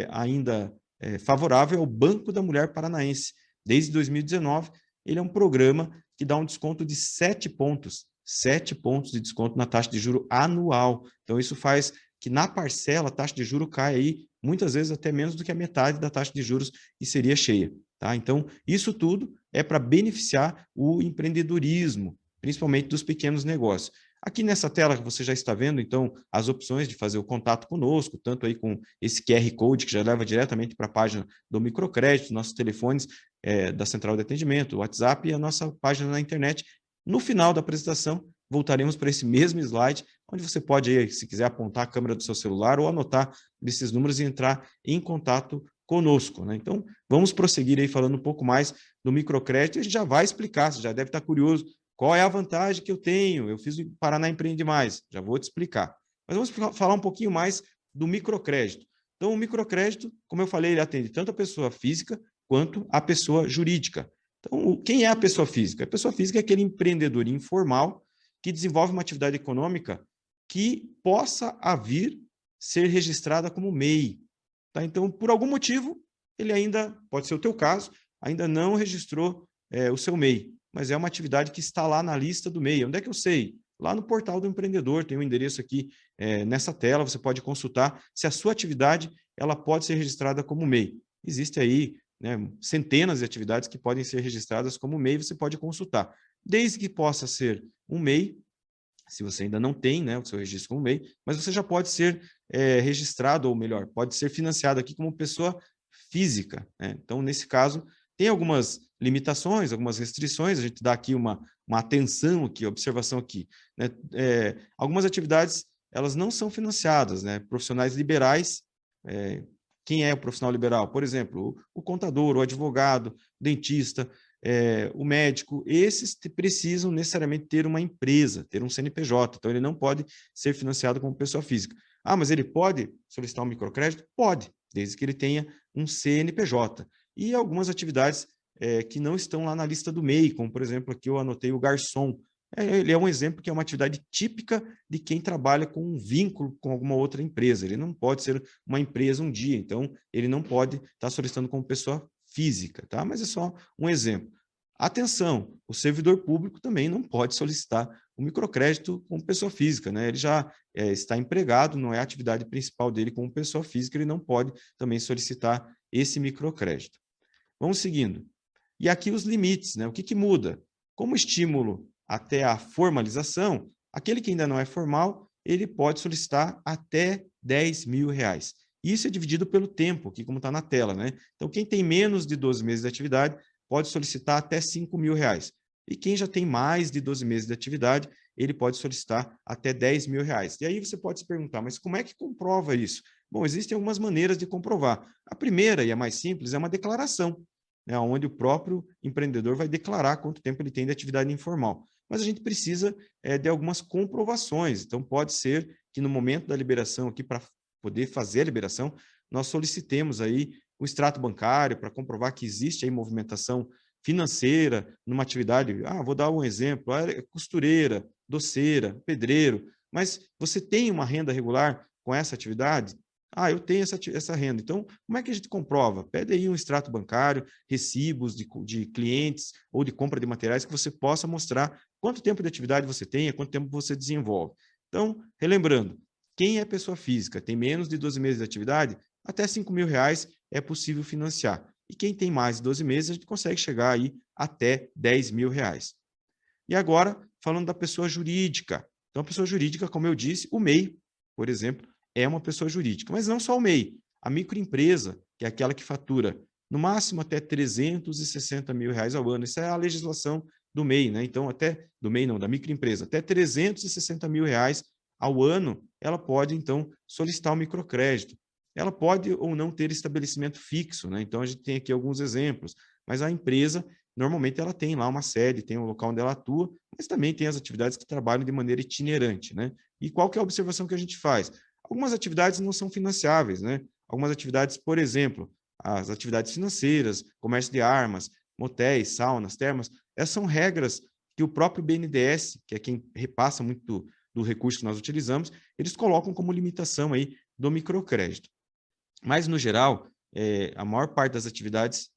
ainda favorável é o Banco da Mulher Paranaense. Desde 2019, ele é um programa que dá um desconto de 7 pontos. 7 pontos de desconto na taxa de juro anual. Então, isso faz que na parcela a taxa de juro cai aí, muitas vezes até menos do que a metade da taxa de juros que seria cheia. Tá? Então, isso tudo é para beneficiar o empreendedorismo, principalmente dos pequenos negócios. Aqui nessa tela você já está vendo, então, as opções de fazer o contato conosco, tanto aí com esse QR Code, que já leva diretamente para a página do microcrédito, nossos telefones da central de atendimento, o WhatsApp e a nossa página na internet. No final da apresentação, voltaremos para esse mesmo slide, onde você pode, aí, se quiser, apontar a câmera do seu celular ou anotar esses números e entrar em contato conosco. Né? Então, vamos prosseguir aí falando um pouco mais do microcrédito e a gente já vai explicar, você já deve estar curioso, qual é a vantagem que eu tenho? Eu fiz o Paraná Empreende Mais, já vou te explicar. Mas vamos falar um pouquinho mais do microcrédito. Então, o microcrédito, como eu falei, ele atende tanto a pessoa física quanto a pessoa jurídica. Então, quem é a pessoa física? A pessoa física é aquele empreendedor informal que desenvolve uma atividade econômica que possa vir ser registrada como MEI. Tá? Então, por algum motivo, ele ainda, pode ser o teu caso, ainda não registrou o seu MEI, mas é uma atividade que está lá na lista do MEI. Onde é que eu sei? Lá no portal do empreendedor, tem um endereço aqui nessa tela, você pode consultar se a sua atividade ela pode ser registrada como MEI. Existe aí centenas de atividades que podem ser registradas como MEI, você pode consultar. Desde que possa ser um MEI, se você ainda não tem o seu registro como MEI, mas você já pode ser registrado, ou melhor, pode ser financiado aqui como pessoa física. Né? Então, nesse caso, tem algumas limitações, algumas restrições, a gente dá aqui uma atenção aqui, observação aqui. Né? Algumas atividades, elas não são financiadas, né? Profissionais liberais, quem é o profissional liberal? Por exemplo, o contador, o advogado, o dentista, o médico, esses precisam necessariamente ter uma empresa, ter um CNPJ, então ele não pode ser financiado como pessoa física. Ah, mas ele pode solicitar um microcrédito? Pode, desde que ele tenha um CNPJ. E algumas atividades que não estão lá na lista do MEI, como, por exemplo, aqui eu anotei o garçom. Ele é um exemplo que é uma atividade típica de quem trabalha com um vínculo com alguma outra empresa. Ele não pode ser uma empresa um dia, então ele não pode estar solicitando como pessoa física, tá? Mas é só um exemplo. Atenção, o servidor público também não pode solicitar o microcrédito como pessoa física, né? Ele já está empregado, não é a atividade principal dele como pessoa física, ele não pode também solicitar esse microcrédito. Vamos seguindo. E aqui os limites, né? O que muda? Como estímulo até a formalização, aquele que ainda não é formal, ele pode solicitar até R$10.000. Isso é dividido pelo tempo, aqui como está na tela, né? Então, quem tem menos de 12 meses de atividade pode solicitar até R$5.000. E quem já tem mais de 12 meses de atividade, ele pode solicitar até R$10.000. E aí você pode se perguntar, mas como é que comprova isso? Bom, existem algumas maneiras de comprovar. A primeira e a mais simples é uma declaração, né, onde o próprio empreendedor vai declarar quanto tempo ele tem de atividade informal. Mas a gente precisa de algumas comprovações. Então, pode ser que no momento da liberação, aqui para poder fazer a liberação, nós solicitemos aí o extrato bancário para comprovar que existe aí movimentação financeira numa atividade. Vou dar um exemplo, costureira, doceira, pedreiro, mas você tem uma renda regular com essa atividade? Eu tenho essa renda. Então, como é que a gente comprova? Pede aí um extrato bancário, recibos de clientes ou de compra de materiais que você possa mostrar quanto tempo de atividade você tem, quanto tempo você desenvolve. Então, relembrando, quem é pessoa física, tem menos de 12 meses de atividade, até R$5.000 é possível financiar. E quem tem mais de 12 meses, a gente consegue chegar aí até R$10.000. E agora, falando da pessoa jurídica. Então, a pessoa jurídica, como eu disse, o MEI, por exemplo, é uma pessoa jurídica. Mas não só o MEI. A microempresa, que é aquela que fatura no máximo até R$360.000 ao ano. Isso é a legislação do MEI, né? Então, até do MEI não, da microempresa, até R$360.000 ao ano, ela pode, então, solicitar o microcrédito. Ela pode ou não ter estabelecimento fixo, né? Então, a gente tem aqui alguns exemplos, mas a empresa, normalmente, ela tem lá uma sede, tem um local onde ela atua, mas também tem as atividades que trabalham de maneira itinerante, né? E qual que é a observação que a gente faz? Algumas atividades não são financiáveis, né? Algumas atividades, por exemplo, as atividades financeiras, comércio de armas, motéis, saunas, termas, essas são regras que o próprio BNDES, que é quem repassa muito do recurso que nós utilizamos, eles colocam como limitação aí do microcrédito. Mas, no geral, a maior parte das atividades,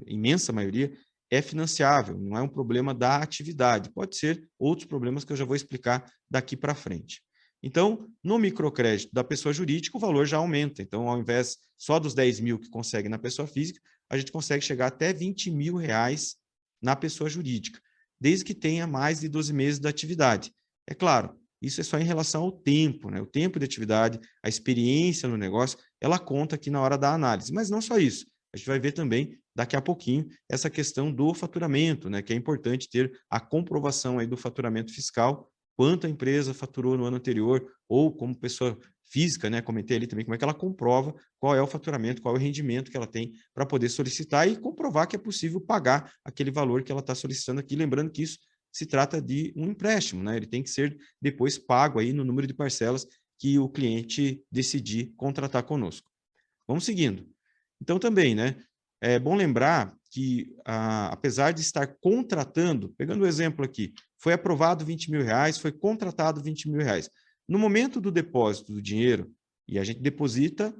imensa maioria, é financiável, não é um problema da atividade. Pode ser outros problemas que eu já vou explicar daqui para frente. Então, no microcrédito da pessoa jurídica, o valor já aumenta. Então, ao invés só dos 10 mil que consegue na pessoa física, a gente consegue chegar até 20 mil reais na pessoa jurídica, desde que tenha mais de 12 meses de atividade. É claro, isso é só em relação ao tempo, né? O tempo de atividade, a experiência no negócio, ela conta aqui na hora da análise. Mas não só isso. A gente vai ver também, daqui a pouquinho, essa questão do faturamento, né? Que é importante ter a comprovação aí do faturamento fiscal, quanto a empresa faturou no ano anterior, ou como pessoa física, né? Comentei ali também como é que ela comprova qual é o faturamento, qual é o rendimento que ela tem para poder solicitar e comprovar que é possível pagar aquele valor que ela está solicitando aqui. Lembrando que isso se trata de um empréstimo, né? Ele tem que ser depois pago aí no número de parcelas que o cliente decidir contratar conosco. Vamos seguindo. Então, também, né? É bom lembrar que, apesar de estar contratando, pegando o exemplo aqui, foi aprovado 20 mil reais, foi contratado 20 mil reais. No momento do depósito do dinheiro, e a gente deposita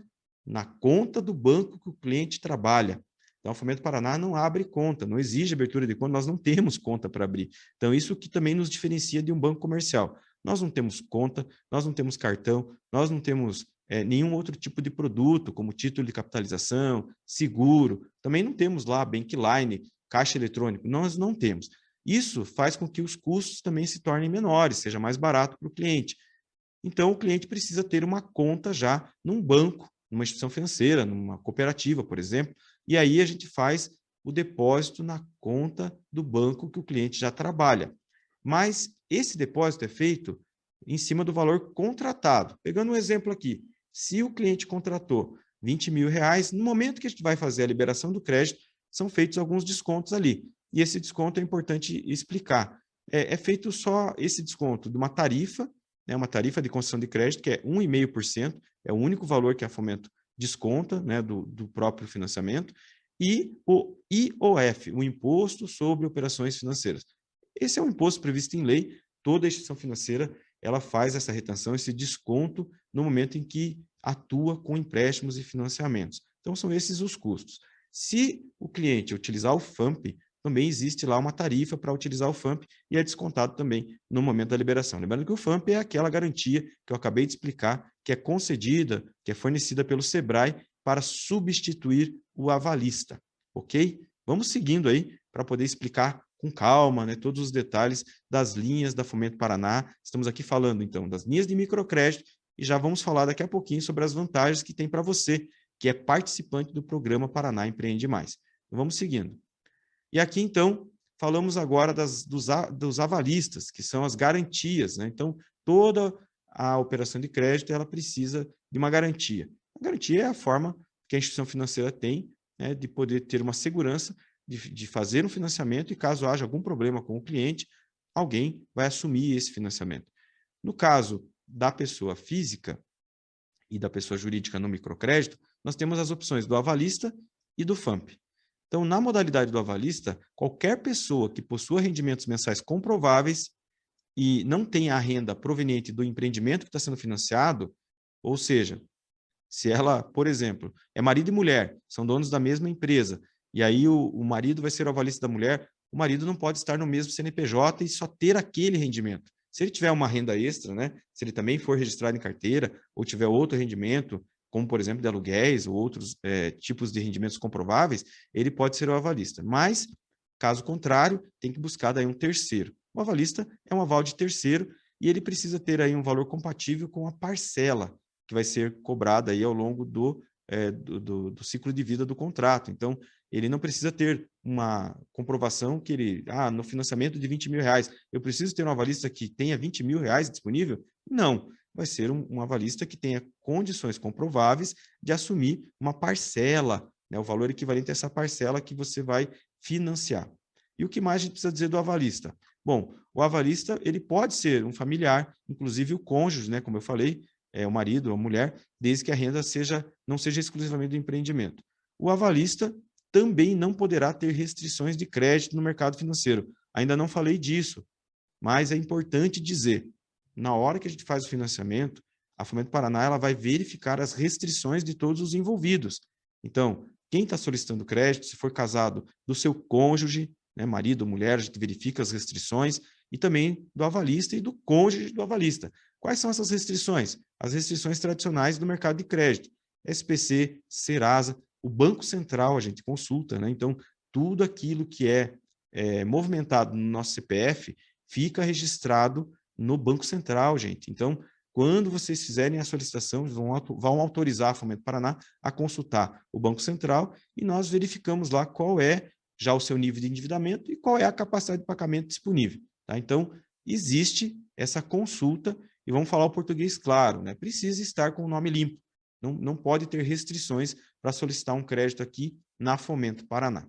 na conta do banco que o cliente trabalha. Então, o Fomento Paraná não abre conta, não exige abertura de conta, nós não temos conta para abrir. Então, isso que também nos diferencia de um banco comercial. Nós não temos conta, nós não temos cartão, nós não temos nenhum outro tipo de produto, como título de capitalização, seguro. Também não temos lá bankline, caixa eletrônico, nós não temos. Isso faz com que os custos também se tornem menores, seja mais barato para o cliente. Então, o cliente precisa ter uma conta já num banco, numa instituição financeira, numa cooperativa, por exemplo, e aí a gente faz o depósito na conta do banco que o cliente já trabalha. Mas esse depósito é feito em cima do valor contratado. Pegando um exemplo aqui, se o cliente contratou 20 mil reais, no momento que a gente vai fazer a liberação do crédito, são feitos alguns descontos ali. E esse desconto é importante explicar. É feito só esse desconto de uma tarifa, né, uma tarifa de concessão de crédito, que é 1,5%, é o único valor que a Fomento desconta, né, do próprio financiamento, e o IOF, o Imposto sobre Operações Financeiras. Esse é um imposto previsto em lei, toda instituição financeira ela faz essa retenção, esse desconto no momento em que atua com empréstimos e financiamentos. Então, são esses os custos. Se o cliente utilizar o FAMP, também existe lá uma tarifa para utilizar o FAMP e é descontado também no momento da liberação. Lembrando que o FAMP é aquela garantia que eu acabei de explicar, que é concedida, que é fornecida pelo SEBRAE para substituir o avalista, ok? Vamos seguindo aí para poder explicar com calma, né, todos os detalhes das linhas da Fomento Paraná. Estamos aqui falando, então, das linhas de microcrédito e já vamos falar daqui a pouquinho sobre as vantagens que tem para você, que é participante do programa Paraná Empreende Mais. Então, vamos seguindo. E aqui, então, falamos agora dos avalistas, que são as garantias, né? Então, toda a operação de crédito ela precisa de uma garantia. A garantia é a forma que a instituição financeira tem, né, de poder ter uma segurança de fazer um financiamento e, caso haja algum problema com o cliente, alguém vai assumir esse financiamento. No caso da pessoa física e da pessoa jurídica no microcrédito, nós temos as opções do avalista e do FAMP. Então, na modalidade do avalista, qualquer pessoa que possua rendimentos mensais comprováveis e não tenha a renda proveniente do empreendimento que está sendo financiado, ou seja, se ela, por exemplo, é marido e mulher, são donos da mesma empresa, e aí o marido vai ser o avalista da mulher, o marido não pode estar no mesmo CNPJ e só ter aquele rendimento. Se ele tiver uma renda extra, né, se ele também for registrado em carteira ou tiver outro rendimento, como, por exemplo, de aluguéis ou outros tipos de rendimentos comprováveis, ele pode ser o avalista. Mas, caso contrário, tem que buscar daí um terceiro. O avalista é um aval de terceiro e ele precisa ter aí um valor compatível com a parcela que vai ser cobrada aí ao longo do ciclo de vida do contrato. Então, ele não precisa ter uma comprovação que ele, no financiamento de 20 mil reais, eu preciso ter um avalista que tenha 20 mil reais disponível? Não, vai ser um avalista que tenha condições comprováveis de assumir uma parcela, né, o valor equivalente a essa parcela que você vai financiar. E o que mais a gente precisa dizer do avalista? Bom, o avalista ele pode ser um familiar, inclusive o cônjuge, né, como eu falei, o marido ou a mulher, desde que a renda não seja exclusivamente do empreendimento. O avalista também não poderá ter restrições de crédito no mercado financeiro. ainda não falei disso, mas é importante dizer, na hora que a gente faz o financiamento, a Fomento Paraná ela vai verificar as restrições de todos os envolvidos. Então, quem está solicitando crédito, se for casado, do seu cônjuge, né, marido ou mulher, a gente verifica as restrições, e também do avalista e do cônjuge do avalista. Quais são essas restrições? As restrições tradicionais do mercado de crédito. SPC, Serasa, o Banco Central a gente consulta, né? Então, tudo aquilo que é movimentado no nosso CPF fica registrado no Banco Central, gente. Então, quando vocês fizerem a solicitação, vão autorizar a Fomento Paraná a consultar o Banco Central e nós verificamos lá qual é já o seu nível de endividamento e qual é a capacidade de pagamento disponível. Tá? Então, existe essa consulta e vamos falar o português claro, né? Precisa estar com o nome limpo. Não pode ter restrições para solicitar um crédito aqui na Fomento Paraná.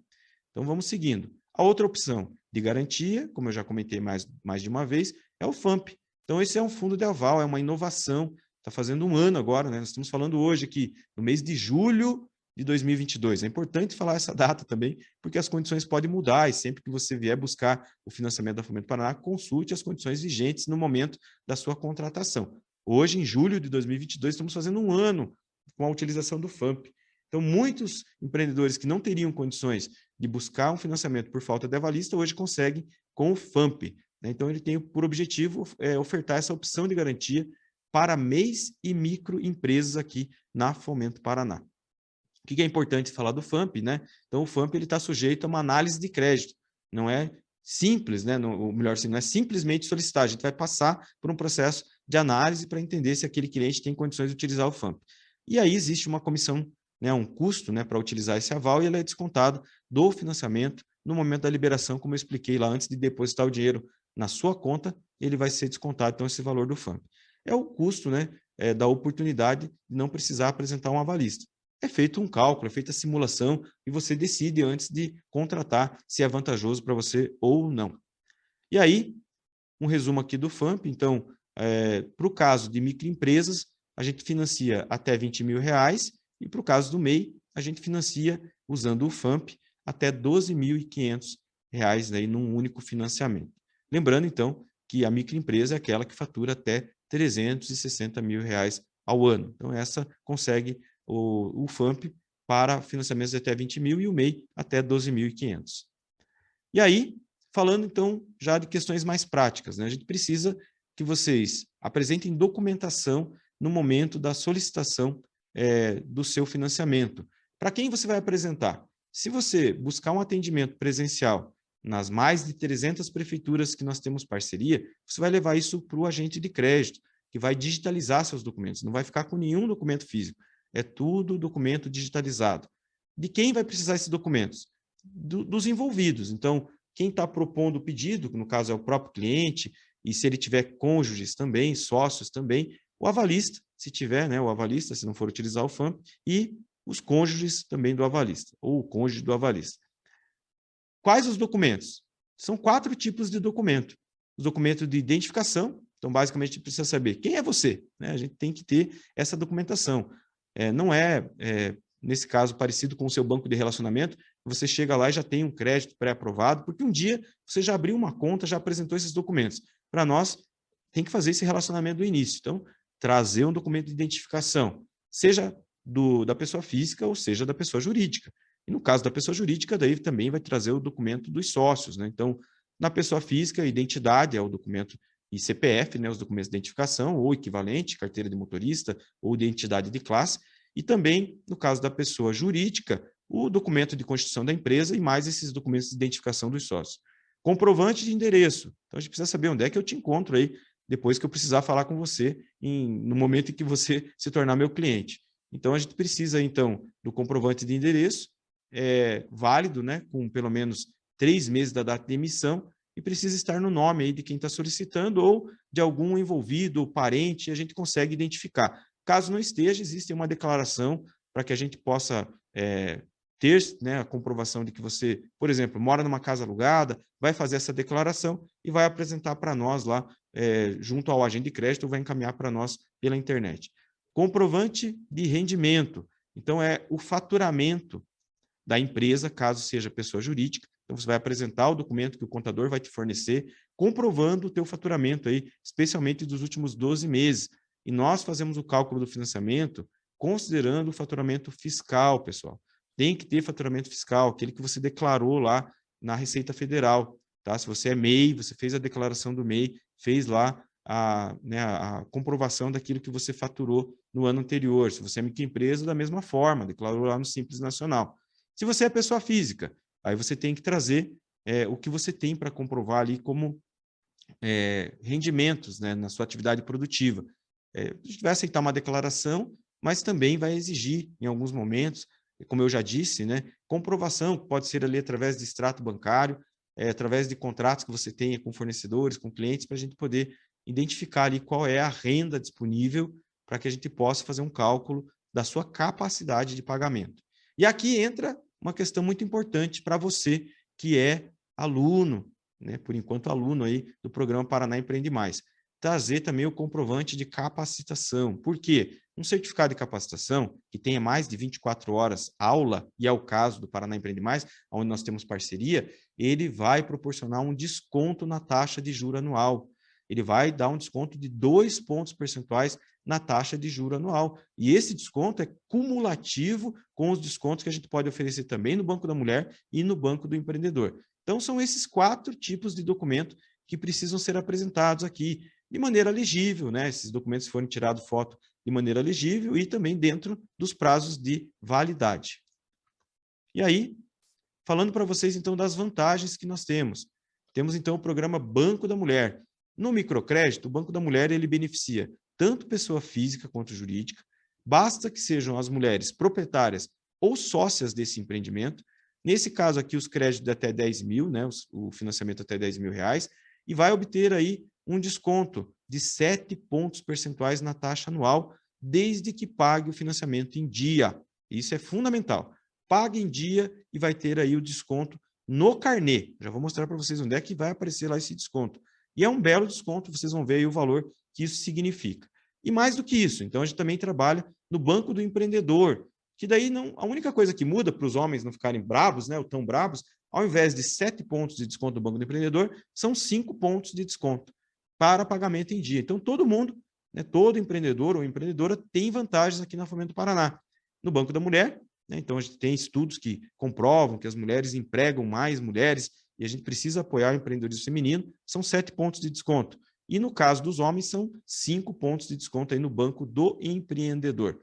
Então, vamos seguindo. A outra opção de garantia, como eu já comentei mais de uma vez, é o FAMP. Então, esse é um fundo de aval, é uma inovação, está fazendo um ano agora, né? Nós estamos falando hoje aqui, no mês de julho de 2022. É importante falar essa data também, porque as condições podem mudar e sempre que você vier buscar o financiamento da Fomento Paraná, consulte as condições vigentes no momento da sua contratação. Hoje, em julho de 2022, estamos fazendo um ano com a utilização do FAMP. Então, muitos empreendedores que não teriam condições de buscar um financiamento por falta de avalista, hoje conseguem com o FAMP. Né? Então, ele tem por objetivo ofertar essa opção de garantia para MEIs e microempresas aqui na Fomento Paraná. O que é importante falar do FAMP, né? Então, o FAMP está sujeito a uma análise de crédito. Não é simples, né? Ou melhor, assim, não é simplesmente solicitar. A gente vai passar por um processo de análise para entender se aquele cliente tem condições de utilizar o FAMP. E aí existe uma comissão, né, um custo, né, para utilizar esse aval e ele é descontado do financiamento no momento da liberação, como eu expliquei lá, antes de depositar o dinheiro na sua conta, ele vai ser descontado, então, esse valor do FAMP. É o custo, né, da oportunidade de não precisar apresentar um avalista. É feito um cálculo, é feita a simulação e você decide antes de contratar se é vantajoso para você ou não. E aí, um resumo aqui do FAMP. Então, para o caso de microempresas, a gente financia até R$20 mil e para o caso do MEI, a gente financia, usando o FAMP, até R$12.500 aí num único financiamento. Lembrando, então, que a microempresa é aquela que fatura até R$360 mil ao ano. Então, essa consegue o FAMP para financiamentos de até 20 mil e o MEI até 12.500. E aí, falando então já de questões mais práticas, né? A gente precisa que vocês apresentem documentação no momento da solicitação do seu financiamento. Para quem você vai apresentar? Se você buscar um atendimento presencial nas mais de 300 prefeituras que nós temos parceria, você vai levar isso para o agente de crédito, que vai digitalizar seus documentos, não vai ficar com nenhum documento físico. É tudo documento digitalizado. De quem vai precisar esses documentos? Dos envolvidos. Então, quem está propondo o pedido, que no caso é o próprio cliente, e se ele tiver cônjuges também, sócios também, o avalista, se tiver, né, o avalista, se não for utilizar o FAMP, e os cônjuges também do avalista, ou o cônjuge do avalista. Quais os documentos? São 4 tipos de documento. Os documentos de identificação, então, basicamente, a gente precisa saber quem é você, né? A gente tem que ter essa documentação. Não nesse caso, parecido com o seu banco de relacionamento, você chega lá e já tem um crédito pré-aprovado, porque um dia você já abriu uma conta, já apresentou esses documentos. Para nós, tem que fazer esse relacionamento do início. Então, trazer um documento de identificação, seja da pessoa física ou seja da pessoa jurídica. E no caso da pessoa jurídica, daí também vai trazer o documento dos sócios, né? Então, na pessoa física, identidade é o documento e CPF, né, os documentos de identificação ou equivalente, carteira de motorista ou identidade de classe, e também, no caso da pessoa jurídica, o documento de constituição da empresa e mais esses documentos de identificação dos sócios. Comprovante de endereço. Então, a gente precisa saber onde é que eu te encontro aí, depois que eu precisar falar com você, no momento em que você se tornar meu cliente. Então, a gente precisa, então, do comprovante de endereço, válido, né, com pelo menos 3 meses da data de emissão, e precisa estar no nome aí de quem está solicitando ou de algum envolvido, parente, a gente consegue identificar. Caso não esteja, existe uma declaração para que a gente possa ter, né, a comprovação de que você, por exemplo, mora numa casa alugada, vai fazer essa declaração e vai apresentar para nós lá, junto ao agente de crédito, vai encaminhar para nós pela internet. Comprovante de rendimento. Então, é o faturamento da empresa, caso seja pessoa jurídica, Então, você vai apresentar o documento que o contador vai te fornecer, comprovando o teu faturamento aí, especialmente dos últimos 12 meses. E nós fazemos o cálculo do financiamento considerando o faturamento fiscal, pessoal. Tem que ter faturamento fiscal, aquele que você declarou lá na Receita Federal, tá? Se você é MEI, você fez a declaração do MEI, fez lá a comprovação daquilo que você faturou no ano anterior. Se você é microempresa, da mesma forma, declarou lá no Simples Nacional. Se você é pessoa física, aí você tem que trazer o que você tem para comprovar ali como rendimentos, né, na sua atividade produtiva. A gente vai aceitar uma declaração, mas também vai exigir, em alguns momentos, como eu já disse, né, comprovação, que pode ser ali através de extrato bancário, através de contratos que você tenha com fornecedores, com clientes, para a gente poder identificar ali qual é a renda disponível para que a gente possa fazer um cálculo da sua capacidade de pagamento. E aqui entra uma questão muito importante para você que é aluno, né, por enquanto aluno aí do programa Paraná Empreende Mais. Trazer também o comprovante de capacitação. Por quê? Um certificado de capacitação que tenha mais de 24 horas aula, e é o caso do Paraná Empreende Mais, onde nós temos parceria, ele vai proporcionar um desconto na taxa de juro anual. Ele vai dar um desconto de 2 pontos percentuais na taxa de juro anual. E esse desconto é cumulativo com os descontos que a gente pode oferecer também no Banco da Mulher e no Banco do Empreendedor. Então, são esses 4 tipos de documento que precisam ser apresentados aqui de maneira legível, né? Esses documentos foram tirados foto de maneira legível e também dentro dos prazos de validade. E aí, falando para vocês, então, das vantagens que nós temos. Temos, então, o programa Banco da Mulher. No microcrédito, o Banco da Mulher ele beneficia tanto pessoa física quanto jurídica, basta que sejam as mulheres proprietárias ou sócias desse empreendimento. Nesse caso aqui, os créditos de até 10 mil, né, o financiamento até 10 mil reais, e vai obter aí um desconto de 7 pontos percentuais na taxa anual, desde que pague o financiamento em dia. Isso é fundamental. Pague em dia e vai ter aí o desconto no carnê. Já vou mostrar para vocês onde é que vai aparecer lá esse desconto. E é um belo desconto, vocês vão ver aí o valor que isso significa. E mais do que isso, então a gente também trabalha no Banco do Empreendedor, que daí não, a única coisa que muda para os homens não ficarem bravos, né, ou tão bravos, ao invés de 7 pontos de desconto do Banco do Empreendedor, são 5 pontos de desconto para pagamento em dia. Então, todo mundo, né, todo empreendedor ou empreendedora tem vantagens aqui na Fomento Paraná. No Banco da Mulher, né, então a gente tem estudos que comprovam que as mulheres empregam mais mulheres e a gente precisa apoiar o empreendedorismo feminino, são 7 pontos de desconto. E no caso dos homens, são 5 pontos de desconto aí no Banco do Empreendedor.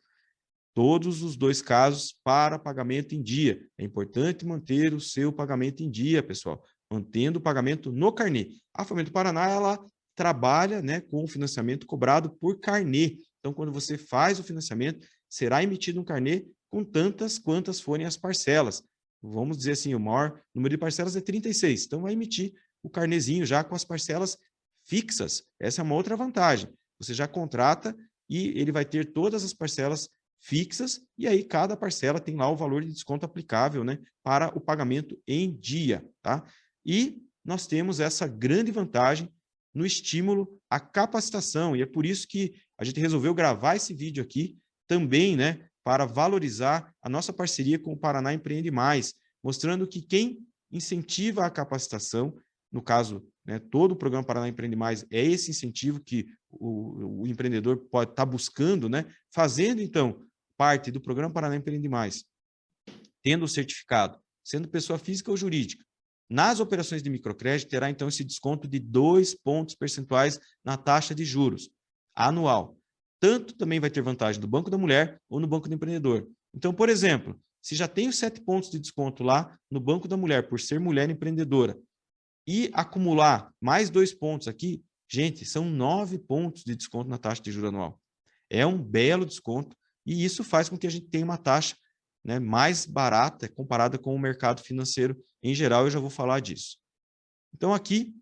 Todos os 2 casos para pagamento em dia. É importante manter o seu pagamento em dia, pessoal, mantendo o pagamento no carnê. A Fomento Paraná, ela trabalha, né, com o financiamento cobrado por carnê. Então, quando você faz o financiamento, será emitido um carnê com tantas quantas forem as parcelas. Vamos dizer assim, o maior número de parcelas é 36. Então, vai emitir o carnezinho já com as parcelas fixas. Essa é uma outra vantagem. Você já contrata e ele vai ter todas as parcelas fixas, e aí cada parcela tem lá o valor de desconto aplicável, né, para o pagamento em dia, tá? E nós temos essa grande vantagem no estímulo à capacitação, e é por isso que a gente resolveu gravar esse vídeo aqui também, né, para valorizar a nossa parceria com o Paraná Empreende Mais, mostrando que quem incentiva a capacitação, no caso, né, todo o programa Paraná Empreende Mais é esse incentivo que o empreendedor pode estar buscando, né, fazendo, então, parte do programa Paraná Empreende Mais, tendo o certificado, sendo pessoa física ou jurídica, nas operações de microcrédito, terá, então, esse desconto de 2 pontos percentuais na taxa de juros anual. Tanto também vai ter vantagem do Banco da Mulher ou no Banco do Empreendedor. Então, por exemplo, se já tem os 7 pontos de desconto lá no Banco da Mulher, por ser mulher empreendedora, e acumular mais 2 pontos aqui, gente, são 9 pontos de desconto na taxa de juros anual. É um belo desconto e isso faz com que a gente tenha uma taxa, né, mais barata comparada com o mercado financeiro em geral. Eu já vou falar disso. Então, aqui,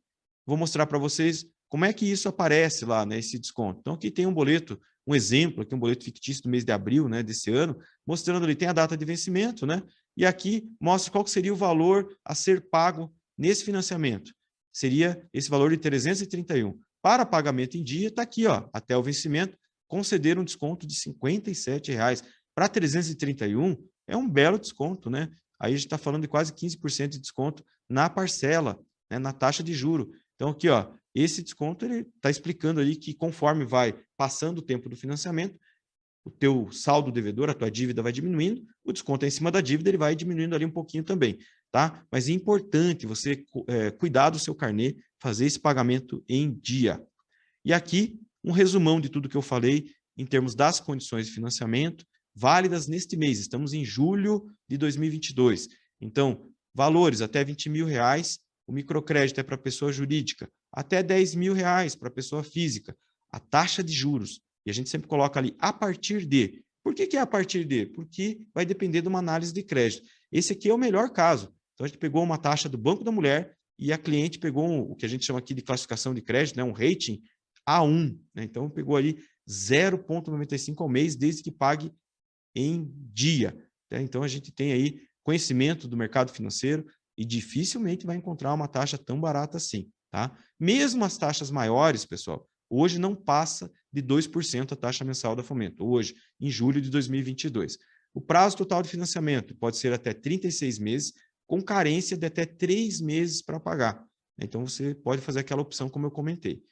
vou mostrar para vocês como é que isso aparece lá, né, esse desconto. Então, aqui tem um boleto, um exemplo, aqui um boleto fictício do mês de abril, né, desse ano, mostrando ali, tem a data de vencimento, né, e aqui mostra qual seria o valor a ser pago nesse financiamento. Seria esse valor de 331. Para pagamento em dia, está aqui, ó, até o vencimento, conceder um desconto de R$ 57. Para 331, é um belo desconto, né? aí a gente está falando de quase 15% de desconto na parcela, né, na taxa de juro. Então, aqui, ó, esse desconto está explicando ali que conforme vai passando o tempo do financiamento, o teu saldo devedor, a tua dívida vai diminuindo, o desconto é em cima da dívida, ele vai diminuindo ali um pouquinho também, tá? Mas é importante você cuidar do seu carnê, fazer esse pagamento em dia. E aqui, um resumão de tudo que eu falei em termos das condições de financiamento, válidas neste mês. Estamos em julho de 2022. Então, valores até R$20 mil, o microcrédito é para pessoa jurídica, até R$10 mil para pessoa física. A taxa de juros, e a gente sempre coloca ali a partir de. Por que é a partir de? Porque vai depender de uma análise de crédito. Esse aqui é o melhor caso. Então, a gente pegou uma taxa do Banco da Mulher e a cliente pegou o que a gente chama aqui de classificação de crédito, né, um rating A1. Né? Então, pegou ali 0,95 ao mês, desde que pague em dia. Né? Então, a gente tem aí conhecimento do mercado financeiro e dificilmente vai encontrar uma taxa tão barata assim. Tá? Mesmo as taxas maiores, pessoal, hoje não passa de 2% a taxa mensal da Fomento, hoje, em julho de 2022. O prazo total de financiamento pode ser até 36 meses, com carência de até 3 meses para pagar. Então, você pode fazer aquela opção como eu comentei.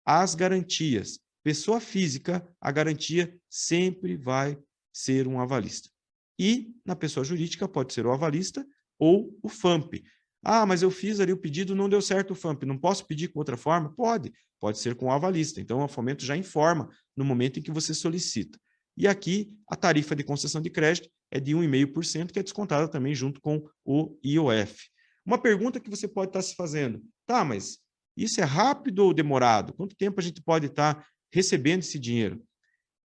As garantias. Pessoa física, a garantia sempre vai ser um avalista. E na pessoa jurídica pode ser o avalista ou o FAMP. Ah, mas eu fiz ali o pedido, não deu certo o FAMP. Não posso pedir com outra forma? Pode ser com o avalista. Então, o Fomento já informa no momento em que você solicita. E aqui, a tarifa de concessão de crédito é de 1,5%, que é descontada também junto com o IOF. Uma pergunta que você pode estar se fazendo. Tá, mas isso é rápido ou demorado? Quanto tempo a gente pode estar recebendo esse dinheiro?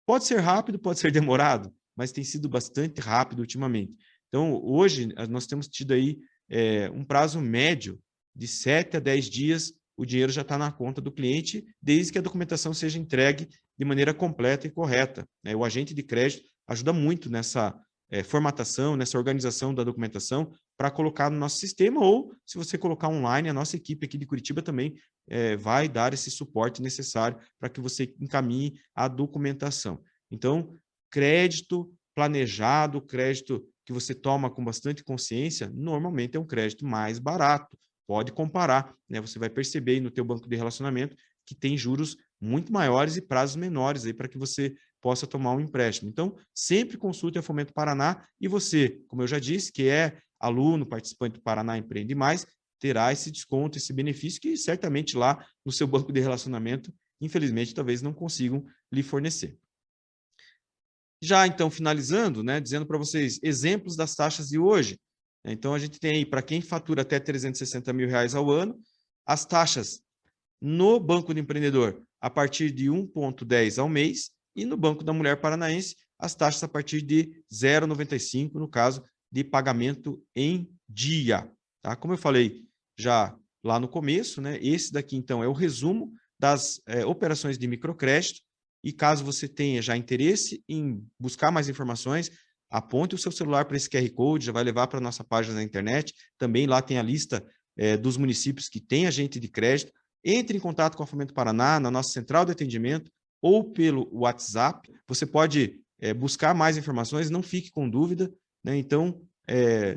Pode ser rápido, pode ser demorado, mas tem sido bastante rápido ultimamente. Então, hoje, nós temos tido aí um prazo médio de 7 a 10 dias, o dinheiro já está na conta do cliente, desde que a documentação seja entregue de maneira completa e correta. Né? O agente de crédito ajuda muito nessa formatação, nessa organização da documentação, para colocar no nosso sistema, ou se você colocar online, a nossa equipe aqui de Curitiba também vai dar esse suporte necessário para que você encaminhe a documentação. Então, crédito planejado, crédito que você toma com bastante consciência, normalmente é um crédito mais barato. Pode comparar, né? Você vai perceber aí no teu banco de relacionamento que tem juros muito maiores e prazos menores aí para que você possa tomar um empréstimo. Então, sempre consulte a Fomento Paraná e você, como eu já disse, que é aluno, participante do Paraná Empreende Mais, terá esse desconto, esse benefício que certamente lá no seu banco de relacionamento, infelizmente, talvez não consigam lhe fornecer. Já, então, finalizando, né, dizendo para vocês exemplos das taxas de hoje. Então, a gente tem aí, para quem fatura até R$360 mil ao ano, as taxas no Banco do Empreendedor a partir de 1,10 ao mês e no Banco da Mulher Paranaense as taxas a partir de 0,95, no caso de pagamento em dia. Tá? Como eu falei já lá no começo, né, esse daqui, então, é o resumo das operações de microcrédito. E caso você tenha já interesse em buscar mais informações, aponte o seu celular para esse QR Code, já vai levar para a nossa página na internet. Também lá tem a lista dos municípios que têm agente de crédito. Entre em contato com a Fomento Paraná, na nossa central de atendimento ou pelo WhatsApp. Você pode buscar mais informações, não fique com dúvida. Né? Então,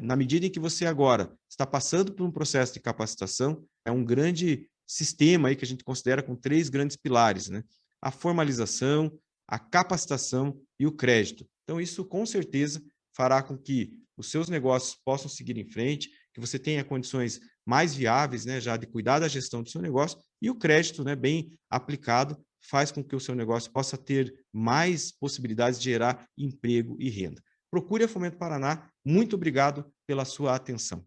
na medida em que você agora está passando por um processo de capacitação, é um grande sistema aí que a gente considera com 3 grandes pilares, né? A formalização, a capacitação e o crédito. Então, isso com certeza fará com que os seus negócios possam seguir em frente, que você tenha condições mais viáveis, né, já de cuidar da gestão do seu negócio, e o crédito, né, bem aplicado, faz com que o seu negócio possa ter mais possibilidades de gerar emprego e renda. Procure a Fomento Paraná. Muito obrigado pela sua atenção.